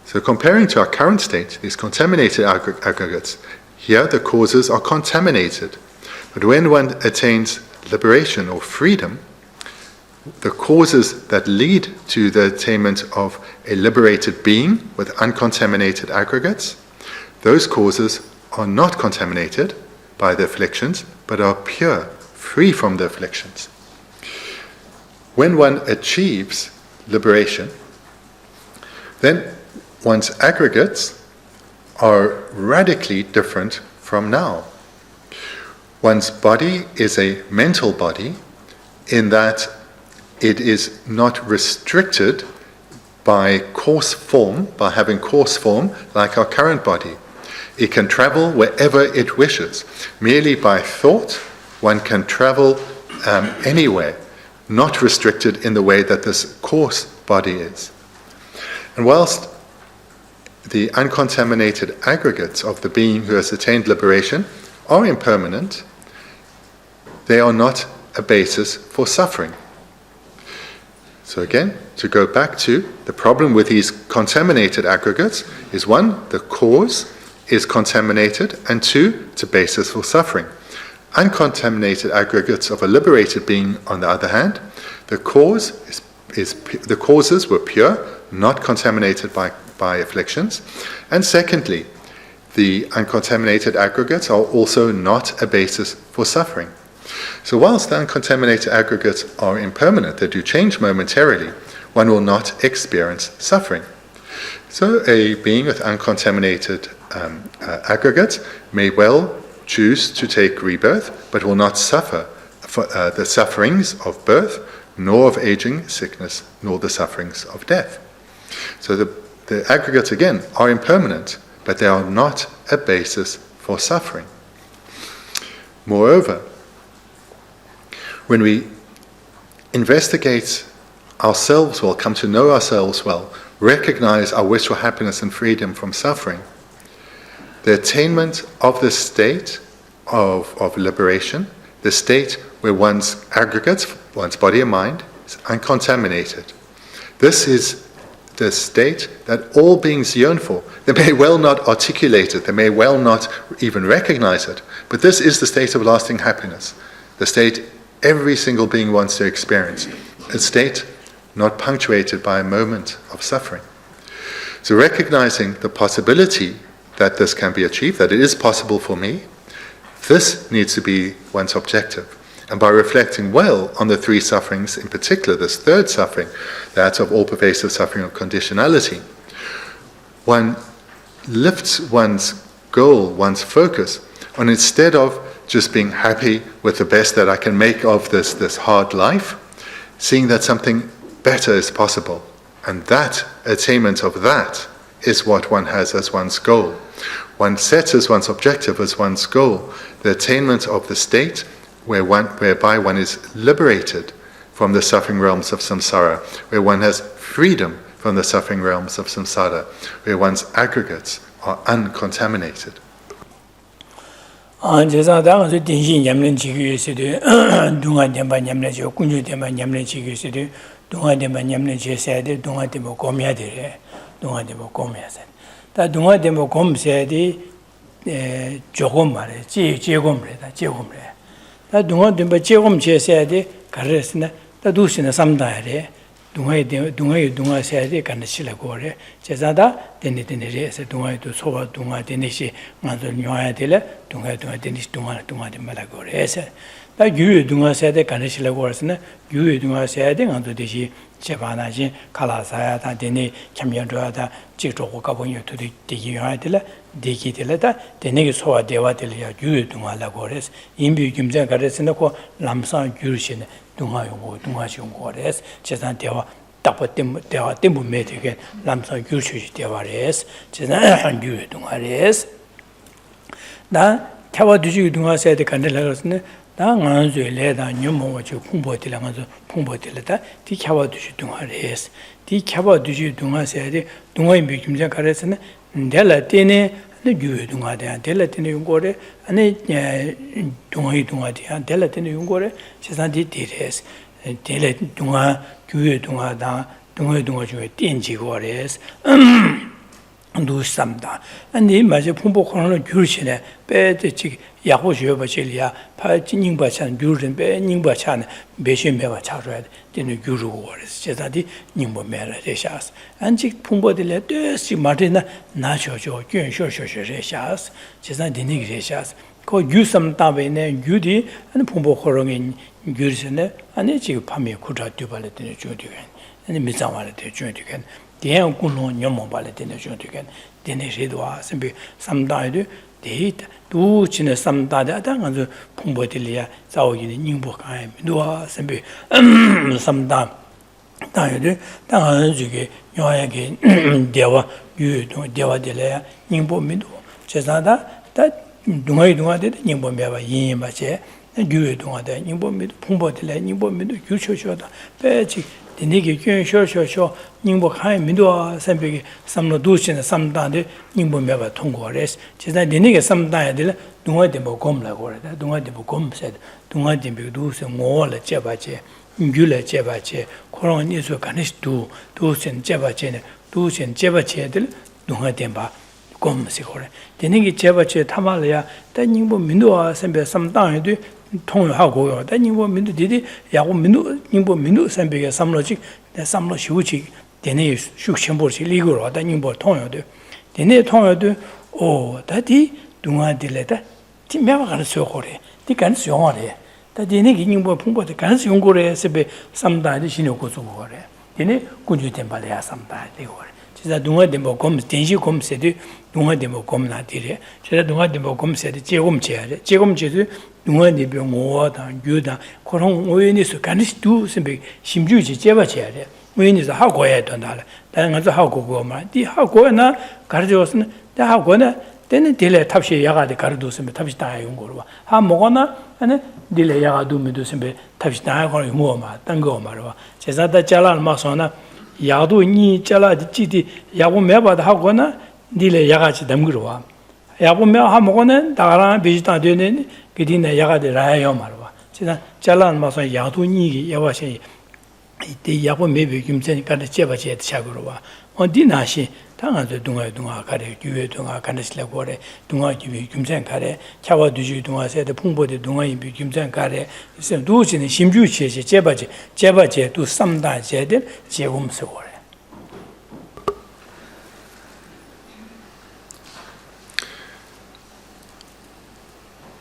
So comparing to our current state, these contaminated aggregates, here the causes are contaminated. But when one attains liberation or freedom, the causes that lead to the attainment of a liberated being with uncontaminated aggregates, those causes are not contaminated by the afflictions, but are pure, free from the afflictions. When one achieves liberation, then one's aggregates are radically different from now. One's body is a mental body in that it is not restricted by coarse form, by having coarse form like our current body. It can travel wherever it wishes. Merely by thought, one can travel anywhere, not restricted in the way that this coarse body is. And whilst the uncontaminated aggregates of the being who has attained liberation are impermanent. They are not a basis for suffering. So again, to go back to the problem with these contaminated aggregates is one, the cause is contaminated, and two, it's a basis for suffering. Uncontaminated aggregates of a liberated being, on the other hand, the causes were pure, not contaminated by afflictions. And secondly, the uncontaminated aggregates are also not a basis for suffering. So whilst the uncontaminated aggregates are impermanent, they do change momentarily, one will not experience suffering. So a being with uncontaminated aggregates may well choose to take rebirth, but will not suffer the sufferings of birth, nor of aging, sickness, nor the sufferings of death. So the aggregates, again, are impermanent, but they are not a basis for suffering. Moreover, when we investigate ourselves well, come to know ourselves well, recognize our wish for happiness and freedom from suffering, the attainment of this state of liberation, the state where one's aggregates, one's body and mind, is uncontaminated. This is the state that all beings yearn for. They may well not articulate it, they may well not even recognize it, but this is the state of lasting happiness, the state every single being wants to experience, a state not punctuated by a moment of suffering. So recognizing the possibility that this can be achieved, that it is possible for me, this needs to be one's objective. And by reflecting well on the three sufferings, in particular this third suffering, that of all-pervasive suffering of conditionality, one lifts one's goal, one's focus, on instead of just being happy with the best that I can make of this hard life, seeing that something better is possible. And that attainment of that is what one has as one's goal. One sets as one's objective, as one's goal, the attainment of the state whereby one is liberated from the suffering realms of samsara, where one has freedom from the suffering realms of samsara, where one's aggregates are uncontaminated. 제사다 그 대신 냠는 지기에서도 동안대만 냠내죠. 군주대만 냠는 지기에서도 동안대만 냠는 제사대 동안대만 고미야 돼. 동안대만 고미야세. 다 동안대만 고미세디 조금 말해. 제곰래다. 제곰래. 다 동안대만 제곰 제사대 가르스나 다 두시나 삼다래. 동아세야데 간다실라고 그래. 제자다 데니데니레서 동아에도 소바 동아 데니시 만들 녀야데래. 동아 데니시 동아데 말라고 그래서 다 유유 동아세야데 간다실라고 그래서는 유유 동아세야데 간도 되시 제바나지 칼라사야다 데니 참여도하다 직조고 가보니 도디 되기야데래. 되기들다 데니기 소와 대화들이야 유유 동아라고 그래서 인비 김자 가르스는 고 람상 유르시네. 동아시용고레스 제산 대화 답템 대화 때문에 되게 남성 교수시 대화레스 제산 유의 동아레스 나 태화두지 동아세대 간들라서는 나 안주에다 녀모와지 풍보들랑아서 풍보들다 디 태화두지 동아레스 디 태화두지 동아세대 동아인 비김자 가레스는 델라테네 유의 동아대 델라테네 용고레 아니 동아이 동아대 델라테네 용고레 세상디 디레스 델라 동아 유의 동아다 동아이 동아 중에 띵지고레스 누삼다 아니 맞아 풍복하는 규르시네 빼지 야고시여 버실이야 파진닝바찬 규르는 빼닝바찬 매신매가 차줘야 되는 규르고레스 제다디 닝보매라데샤스 안직 풍보들레 뜻이 마르나 나셔죠 괜쇼쇼쇼레샤스 제다디 니그레샤스 그 유삼다베네 유디 아니 풍복하는 규르시네 아니 지금 밤에 구라 뒤발레드네 조디겐 아니 미장와레데 조디겐 대한 군론 녀모발에 되는 중요한 되네시도와 선비 삼다에도 데이터 두치네 삼다다 아주 풍보들이야 자오기는 닝보가에 누와 선비 삼다 다에도 당한 주게 요하게 대화 유도 대화들이야 닝보미도 제사다 다 동아이동아데 닝보메바 인마체 유의 동아데 닝보미도 풍보들이야 닝보미도 규초쇼다 빼지 Bendigo kyun sho ningbo khai mindo sambe samlo dushin samdande ningbo meba tongores. Chisa Bendigo samdaya de dunga dembo gom la gore. Dunga dembo gom said dunga dembo dusin ngola jebache, ngula jebache, korong nisu kanish dusin jebache, dusin jebache de dunga demba gom si gore. Bendigo jebache tamalaya da ningbo mindo sambe samdaya de 통하고요. 다니고 민도 디디 야고 민도 민도 선배가 삼로직 내 삼로 쉬우직 되네 숙심보시 리고로 다니고 통해도 되네 통해도 오 다디 동아딜레다 팀매가 가는 소고래 디간 수용하래 다디네 기능보 풍보도 간 수용고래 세배 삼다디 신호고 주고래 되네 군주된 발이야 삼다 되고래 진짜 동아dembo 검 den시 검세도 동아dembo 검나디래 제가 동아dembo 검세도 제검제야래 제검제도 동아dembo 뭐다 유다 그런 오연에서 간시도 선배 심주지 제바제야래 오연에서 하고야 된다래 다른 것도 하고 그거만 디 하고나 가르쳐서는 다 하고나 때는 딜레 탑시 야가데 가르도스면 탑시 다 용거로 하 먹거나 아니 딜레 야가도 믿으시면 탑시 다 거로 뭐마 딴거 말어 제자다 잘할 마서나 야도 니 잘라지 찌디 야고 매바다 하거나 딜레 야가지 담그러 와 야고 매 하먹거나 다가라 비슷한 되는 그디네 야가데 라요 말어 제가 잘할 마서 야도 니 야와시 이때 야고 매비 김전까지 제바제 차그러 와 어디나시 당한테 동아 가래 규회 동아 간다실라 거래 동아 규회 김전 가래 차와 두지 동아 세대 풍보대 동아 임비 김전 가래 있으면 두지는 심주치에 제바제 두 삼다제들 제공서 거래.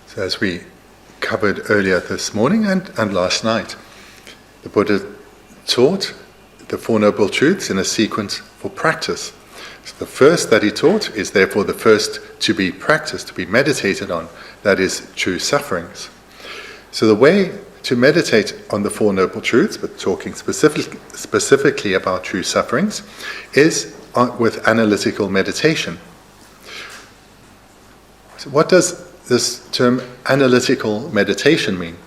So as we covered earlier this morning and last night, the Buddha taught the Four Noble Truths in a sequence for practice. So the first that he taught is therefore the first to be practiced, to be meditated on, that is true sufferings. So the way to meditate on the Four Noble Truths, but talking specifically about true sufferings, is with analytical meditation. So what does this term analytical meditation mean?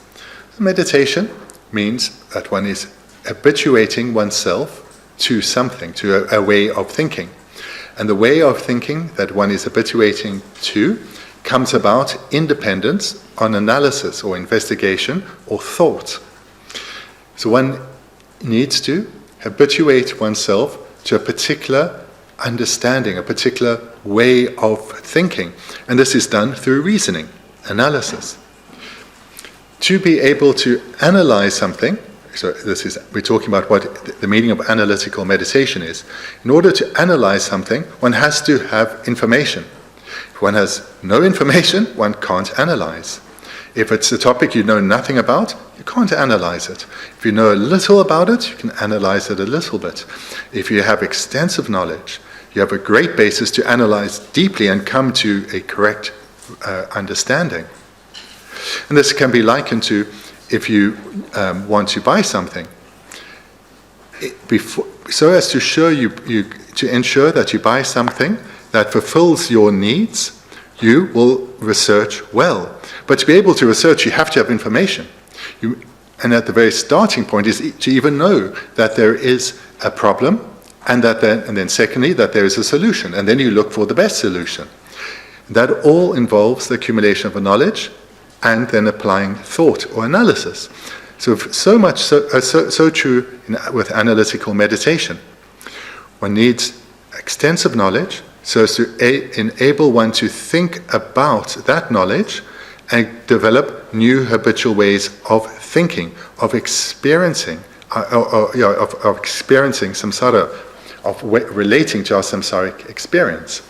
Meditation means that one is habituating oneself to something, to a way of thinking. And the way of thinking that one is habituating to comes about independent on analysis or investigation or thought. So one needs to habituate oneself to a particular understanding, a particular way of thinking. And this is done through reasoning, analysis. To be able to analyze something, so we're talking about what the meaning of analytical meditation is. In order to analyze something, one has to have information. If one has no information, one can't analyze. If it's a topic you know nothing about, you can't analyze it. If you know a little about it, you can analyze it a little bit. If you have extensive knowledge, you have a great basis to analyze deeply and come to a correct understanding. And this can be likened to if you want to buy something, so as to to ensure that you buy something that fulfills your needs, you will research well. But to be able to research, you have to have information. And at the very starting point is to even know that there is a problem, and then secondly that there is a solution, and then you look for the best solution. That all involves the accumulation of a knowledge and then applying thought or analysis. So true with analytical meditation. One needs extensive knowledge so as to enable one to think about that knowledge and develop new habitual ways of thinking, of experiencing, of experiencing samsara, of relating to our samsaric experience.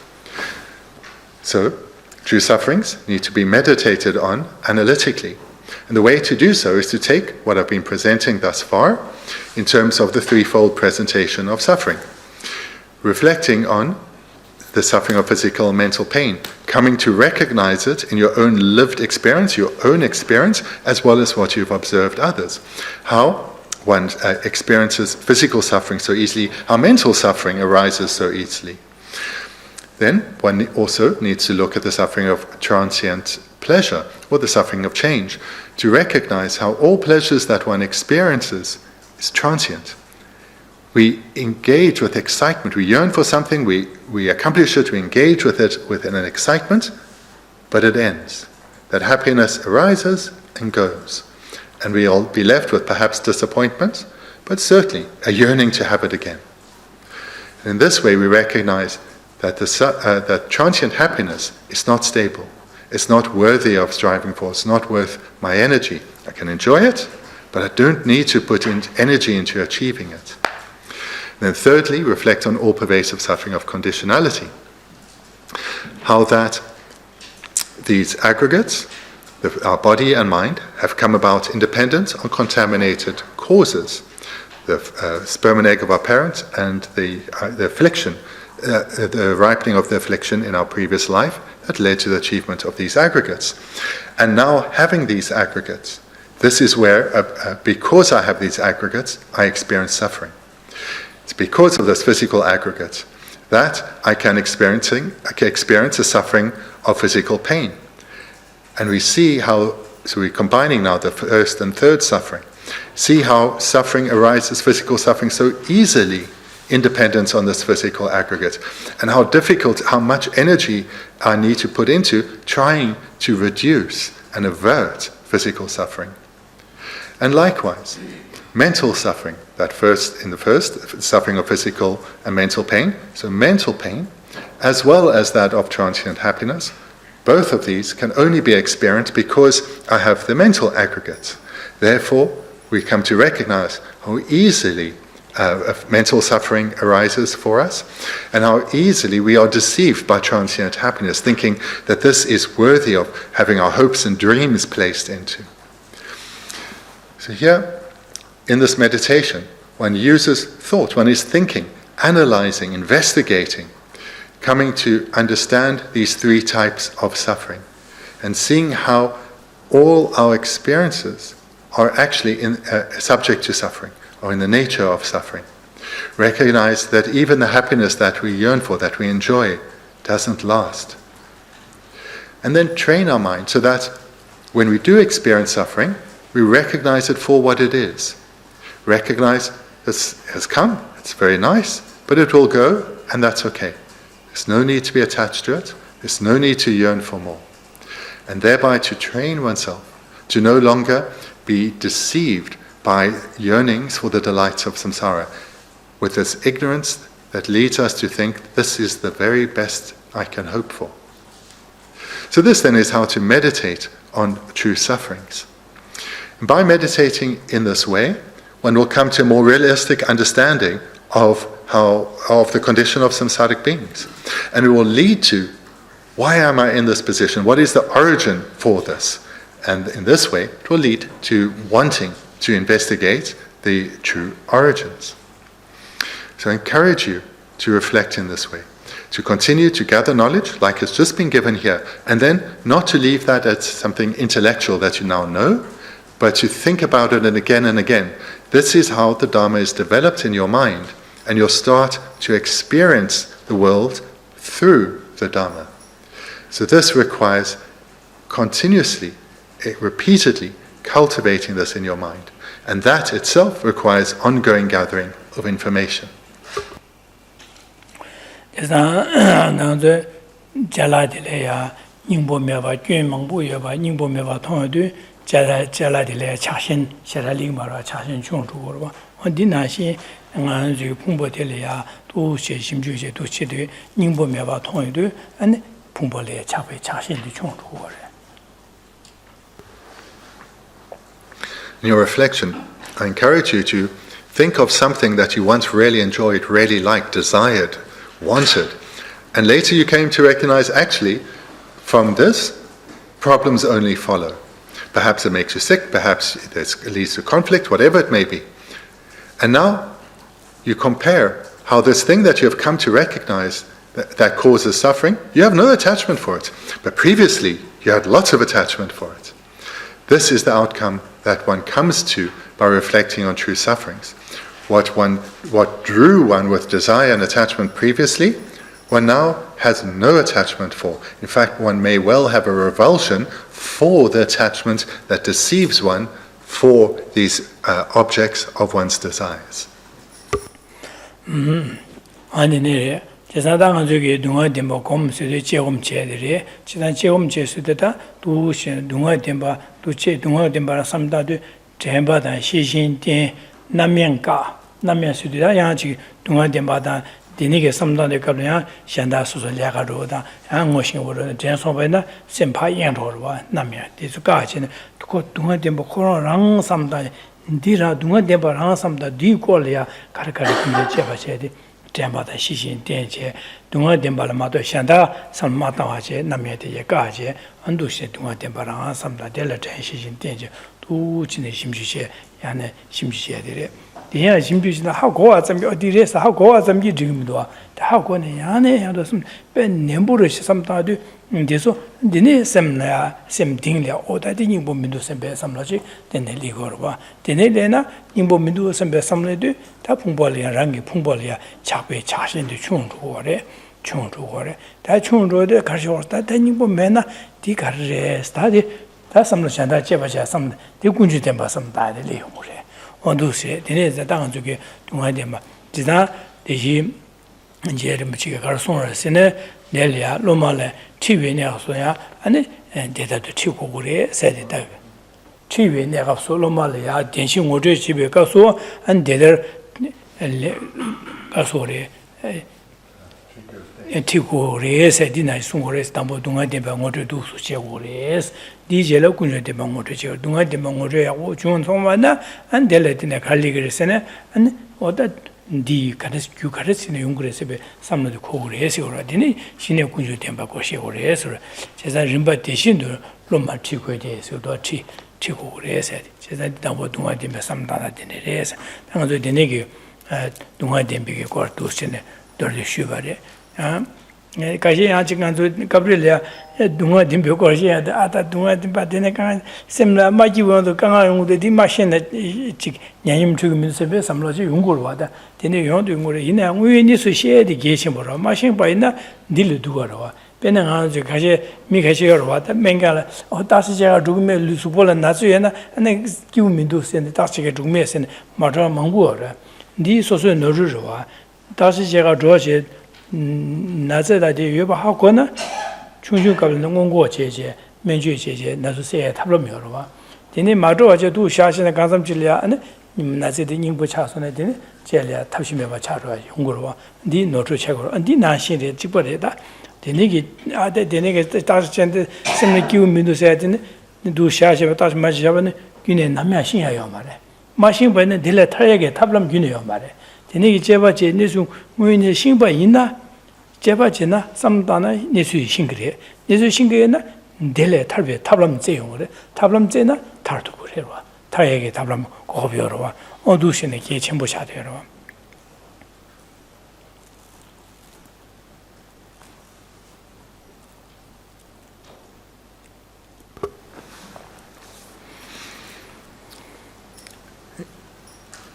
So, true sufferings need to be meditated on analytically. And the way to do so is to take what I've been presenting thus far in terms of the threefold presentation of suffering. Reflecting on the suffering of physical and mental pain, coming to recognize it in your own lived experience, your own experience, as well as what you've observed others. How one experiences physical suffering so easily, how mental suffering arises so easily. Then one also needs to look at the suffering of transient pleasure, or the suffering of change, to recognize how all pleasures that one experiences is transient. we engage with excitement. We yearn for something, we accomplish it, we engage with it with an excitement, but it ends. That happiness arises and goes. And we'll be left with perhaps disappointment, but certainly a yearning to have it again. And in this way, we recognize that that transient happiness is not stable. It's not worthy of striving for. It's not worth my energy. I can enjoy it, but I don't need to put in energy into achieving it. And then thirdly, reflect on all-pervasive suffering of conditionality. How that these aggregates, our body and mind, have come about independent on contaminated causes. The sperm and egg of our parents and the affliction, the ripening of the affliction in our previous life that led to the achievement of these aggregates. And now having these aggregates, this is where, because I have these aggregates, I experience suffering. It's because of this physical aggregate that I can experience the suffering of physical pain. And we see how, so we're combining now the first and third suffering. See how suffering arises, physical suffering, so easily independent on this physical aggregate, and how difficult, how much energy I need to put into trying to reduce and avert physical suffering. And likewise, mental suffering, the first suffering of physical and mental pain, so mental pain, as well as that of transient happiness, both of these can only be experienced because I have the mental aggregate. Therefore, we come to recognize how easily mental suffering arises for us, and how easily we are deceived by transient happiness, thinking that this is worthy of having our hopes and dreams placed into. So here, in this meditation, one uses thought, one is thinking, analyzing, investigating, coming to understand these three types of suffering, and seeing how all our experiences are actually subject to suffering, or in the nature of suffering. Recognize that even the happiness that we yearn for, that we enjoy, doesn't last. And then train our mind so that when we do experience suffering, we recognize it for what it is. Recognize this has come, it's very nice, but it will go, and that's okay. There's no need to be attached to it. There's no need to yearn for more. And thereby to train oneself to no longer be deceived by yearnings for the delights of samsara, with this ignorance that leads us to think this is the very best I can hope for. So this then is how to meditate on true sufferings. And by meditating in this way, one will come to a more realistic understanding of the condition of samsaric beings. And it will lead to, why am I in this position? What is the origin for this? And in this way, it will lead to wanting to investigate the true origins. So I encourage you to reflect in this way, to continue to gather knowledge like it's just been given here, and then not to leave that as something intellectual that you now know, but to think about it and again. This is how the Dharma is developed in your mind, and you'll start to experience the world through the Dharma. So this requires continuously, repeatedly cultivating this in your mind. And that itself requires ongoing gathering of information. In your reflection, I encourage you to think of something that you once really enjoyed, really liked, desired, wanted, and later you came to recognize, actually, from this, problems only follow. Perhaps it makes you sick, perhaps it leads to conflict, whatever it may be. And now you compare how this thing that you have come to recognize that causes suffering, you have no attachment for it. But previously, you had lots of attachment for it. This is the outcome that one comes to by reflecting on true sufferings. What drew one with desire and attachment previously, one now has no attachment for. In fact, one may well have a revulsion for the attachment that deceives one for these objects of one's desires. 아니네. 제사당은 저기 동화 덴바 검수의 제검 제들이 지난 제검 제수되다 두신 동화 덴바 두체 동화 덴바라 삼다도 덴바다 시신된 남면가 남면수되다 양지 동화 덴바다 디니게 삼다데 갑냐 현다 수술야가로다 양고신으로 전송배나 심파 연로와 남면 디수까지는 그 동화 덴바 코로랑 삼다 디라 동화 덴바랑 삼다 디콜이야 가르가르 근데 제바셔야지 덴바다 시신 덴제 동화 덴바라 마도 현다 삼마다와제 남면데 가제 안도시 동화 덴바랑 삼다 델라테 시신 덴제 두진의 심주시 야네 심주시야들이 대야 심주시나 하고와 좀 어디에서 하고와 좀 지금도 하고는 야네 야도스 벤 nem부를 삼다도 그래서 디네 셈나 셈딩려 오다디니 보민도 셈베 삼라지 데네 리거와 데네레나 임보민도 셈베 삼레도 다 풍벌이야 랑기 풍벌이야 작배 자신도 충주거래 충주거래 다 충주데 가셔다 데니 보면나 디가르레 스타디 다 삼로찬다 제바자 삼 디군주 덴바 삼다데 리용으래 언두세 디네자 당한 쪽에 동아데마 지다 대시 이제 뭐지가 가르송을세네 넬리아 로마레 티베냐소야 아니 데다도 튀고 그래 세데다 티베냐가 솔로마레야 den신 오제 집에 가서 안 데들 가서래 튀고래 세디나 송고래 담보 동아데바 모두도 수제고래 디젤로 군저데 방모도 저 동아데 방모도야고 좋은 소마나 안 델레드네 갈리그레스네 안 오다 디 가르스 규 가르스네 용그레스베 삼노도 고그레스 오라디니 신의 군주 템바고 시고레스 제가 림바 대신도 로마 튀고에 대해서도 튀고 그래서 제가 담보 동아데 삼다나 되네레스 당도 되네게 동아데 비게 거도스네 더르 슈바레 아 가시 아직 간도 가브리엘야 동아 딤벼 거시야 아다 동아 딤바 되네가 셈라 마지원도 강아용도 디마신에 지 냐임 죽으면서 배 삼로지 용고로 와다 되네 용도 용고래 이나 우연히서 시에디 계시 뭐라 마신 바이나 딜 두거라 배는 아주 가시 미 가시가 와다 맹가라 다시 제가 죽으면 루스볼라 나주에나 아니 기우민도 센데 다시 제가 죽으면 마저 망고라 니 소소 너르와 다시 제가 좋아지 나자다지 유바하고나 충충갑을 농고 제제 면주 제제 나서 세야 탑로미어로 봐. 되네 마도와제도 샤신의 간삼질이야. 아니 나제데 닝부 차선에 되네 제리아 탑심에 봐 차로 용거로 봐. 니 노트 책으로 니 나신데 집버려다. 되네기 아데 되네게 다시 젠데 semne 기우 민도세야 되네. 두 샤시에 다시 맞이 잡는 귀네 남야 신야요 말해. 마신 번에 딜레 타야게 탑람 귀네요 말해. 되네기 제바제 내수 무인의 신바 있나 제바제나 삼다나 내수 신그래 내수 신그에나 델레 탈베 탑람 제용을 탑람 제나 탈도 그래와 타에게 탑람 고비어와 어두신의 게 전부 샤되어와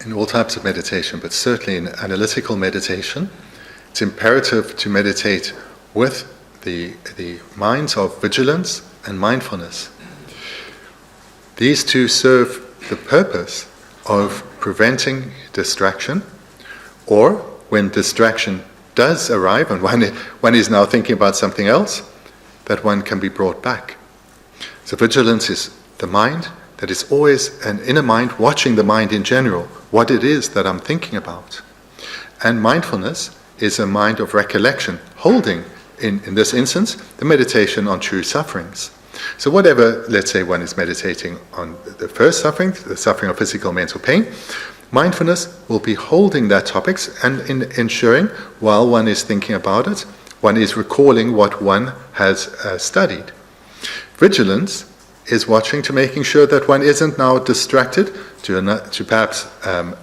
In all types of meditation, but certainly in analytical meditation, it's imperative to meditate with the minds of vigilance and mindfulness. These two serve the purpose of preventing distraction, or when distraction does arrive and one is now thinking about something else, that one can be brought back. So vigilance is the mind that is always an inner mind watching the mind in general, what it is that I'm thinking about. And mindfulness is a mind of recollection, holding, in this instance, the meditation on true sufferings. So whatever, let's say one is meditating on the first suffering, the suffering of physical mental pain, mindfulness will be holding that topics and ensuring while one is thinking about it, one is recalling what one has studied. Vigilance is watching to making sure that one isn't now distracted to perhaps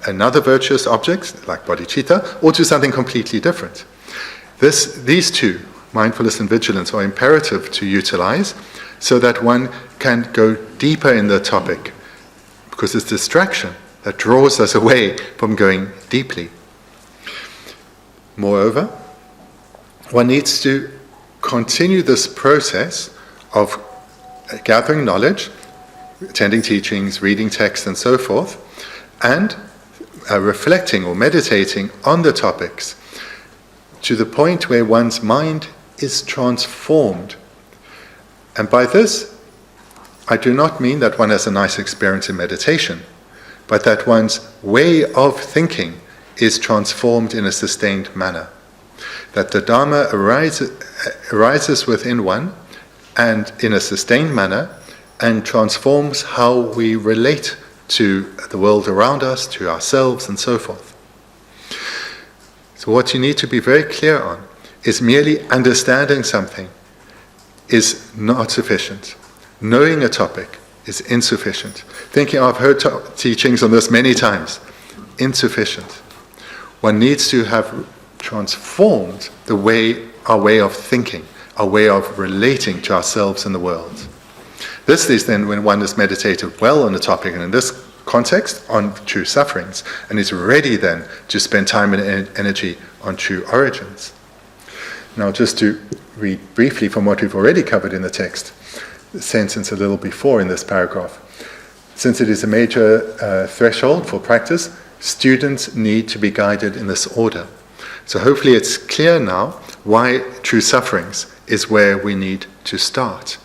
another virtuous object like bodhicitta or to something completely different. These two, mindfulness and vigilance, are imperative to utilize so that one can go deeper in the topic, because it's distraction that draws us away from going deeply. Moreover, one needs to continue this process of gathering knowledge, attending teachings, reading texts and so forth, and reflecting or meditating on the topics to the point where one's mind is transformed. And by this, I do not mean that one has a nice experience in meditation, but that one's way of thinking is transformed in a sustained manner. That the Dharma arises within one and in a sustained manner and transforms how we relate to the world around us, to ourselves, and so forth. So what you need to be very clear on is merely understanding something is not sufficient. Knowing a topic is insufficient. Thinking, I've heard teachings on this many times, insufficient. One needs to have transformed our way of thinking, our way of relating to ourselves and the world. This is then when one has meditated well on the topic, and in this context, on true sufferings, and is ready then to spend time and energy on true origins. Now, just to read briefly from what we've already covered in the text, the sentence a little before in this paragraph. Since it is a major threshold for practice, students need to be guided in this order. So hopefully it's clear now why true sufferings is where we need to start.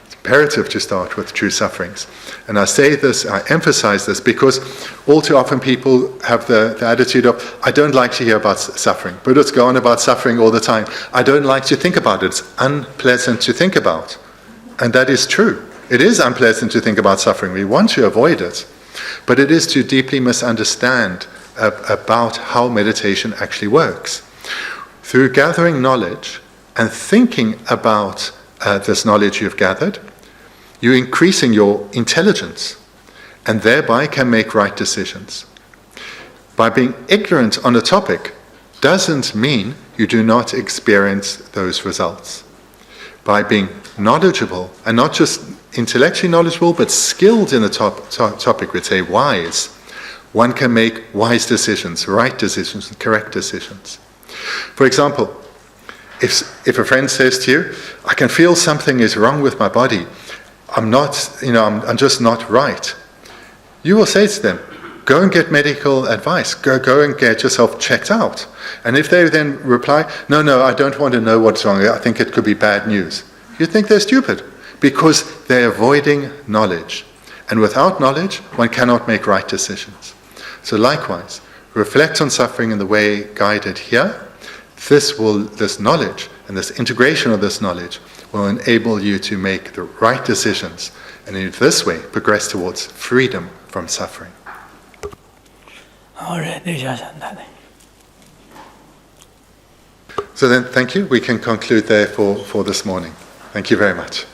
It's imperative to start with true sufferings. And I say this, I emphasize this, because all too often people have the attitude of, I don't like to hear about suffering. Buddhists go on about suffering all the time. I don't like to think about it. It's unpleasant to think about. And that is true. It is unpleasant to think about suffering. We want to avoid it. But it is to deeply misunderstand about how meditation actually works. Through gathering knowledge and thinking about this knowledge you've gathered, you're increasing your intelligence and thereby can make right decisions. By being ignorant on a topic doesn't mean you do not experience those results. By being knowledgeable, and not just intellectually knowledgeable, but skilled in the topic, we'd say wise, one can make wise decisions, right decisions, and correct decisions. For example, if a friend says to you, I can feel something is wrong with my body, I'm just not right, you will say to them, go and get medical advice, go and get yourself checked out. And if they then reply, no, I don't want to know what's wrong, I think it could be bad news, you think they're stupid, because they're avoiding knowledge. And without knowledge, one cannot make right decisions. So likewise, reflect on suffering in the way guided here. This knowledge and this integration of this knowledge will enable you to make the right decisions, and in this way progress towards freedom from suffering. So then, thank you. We can conclude there for this morning. Thank you very much.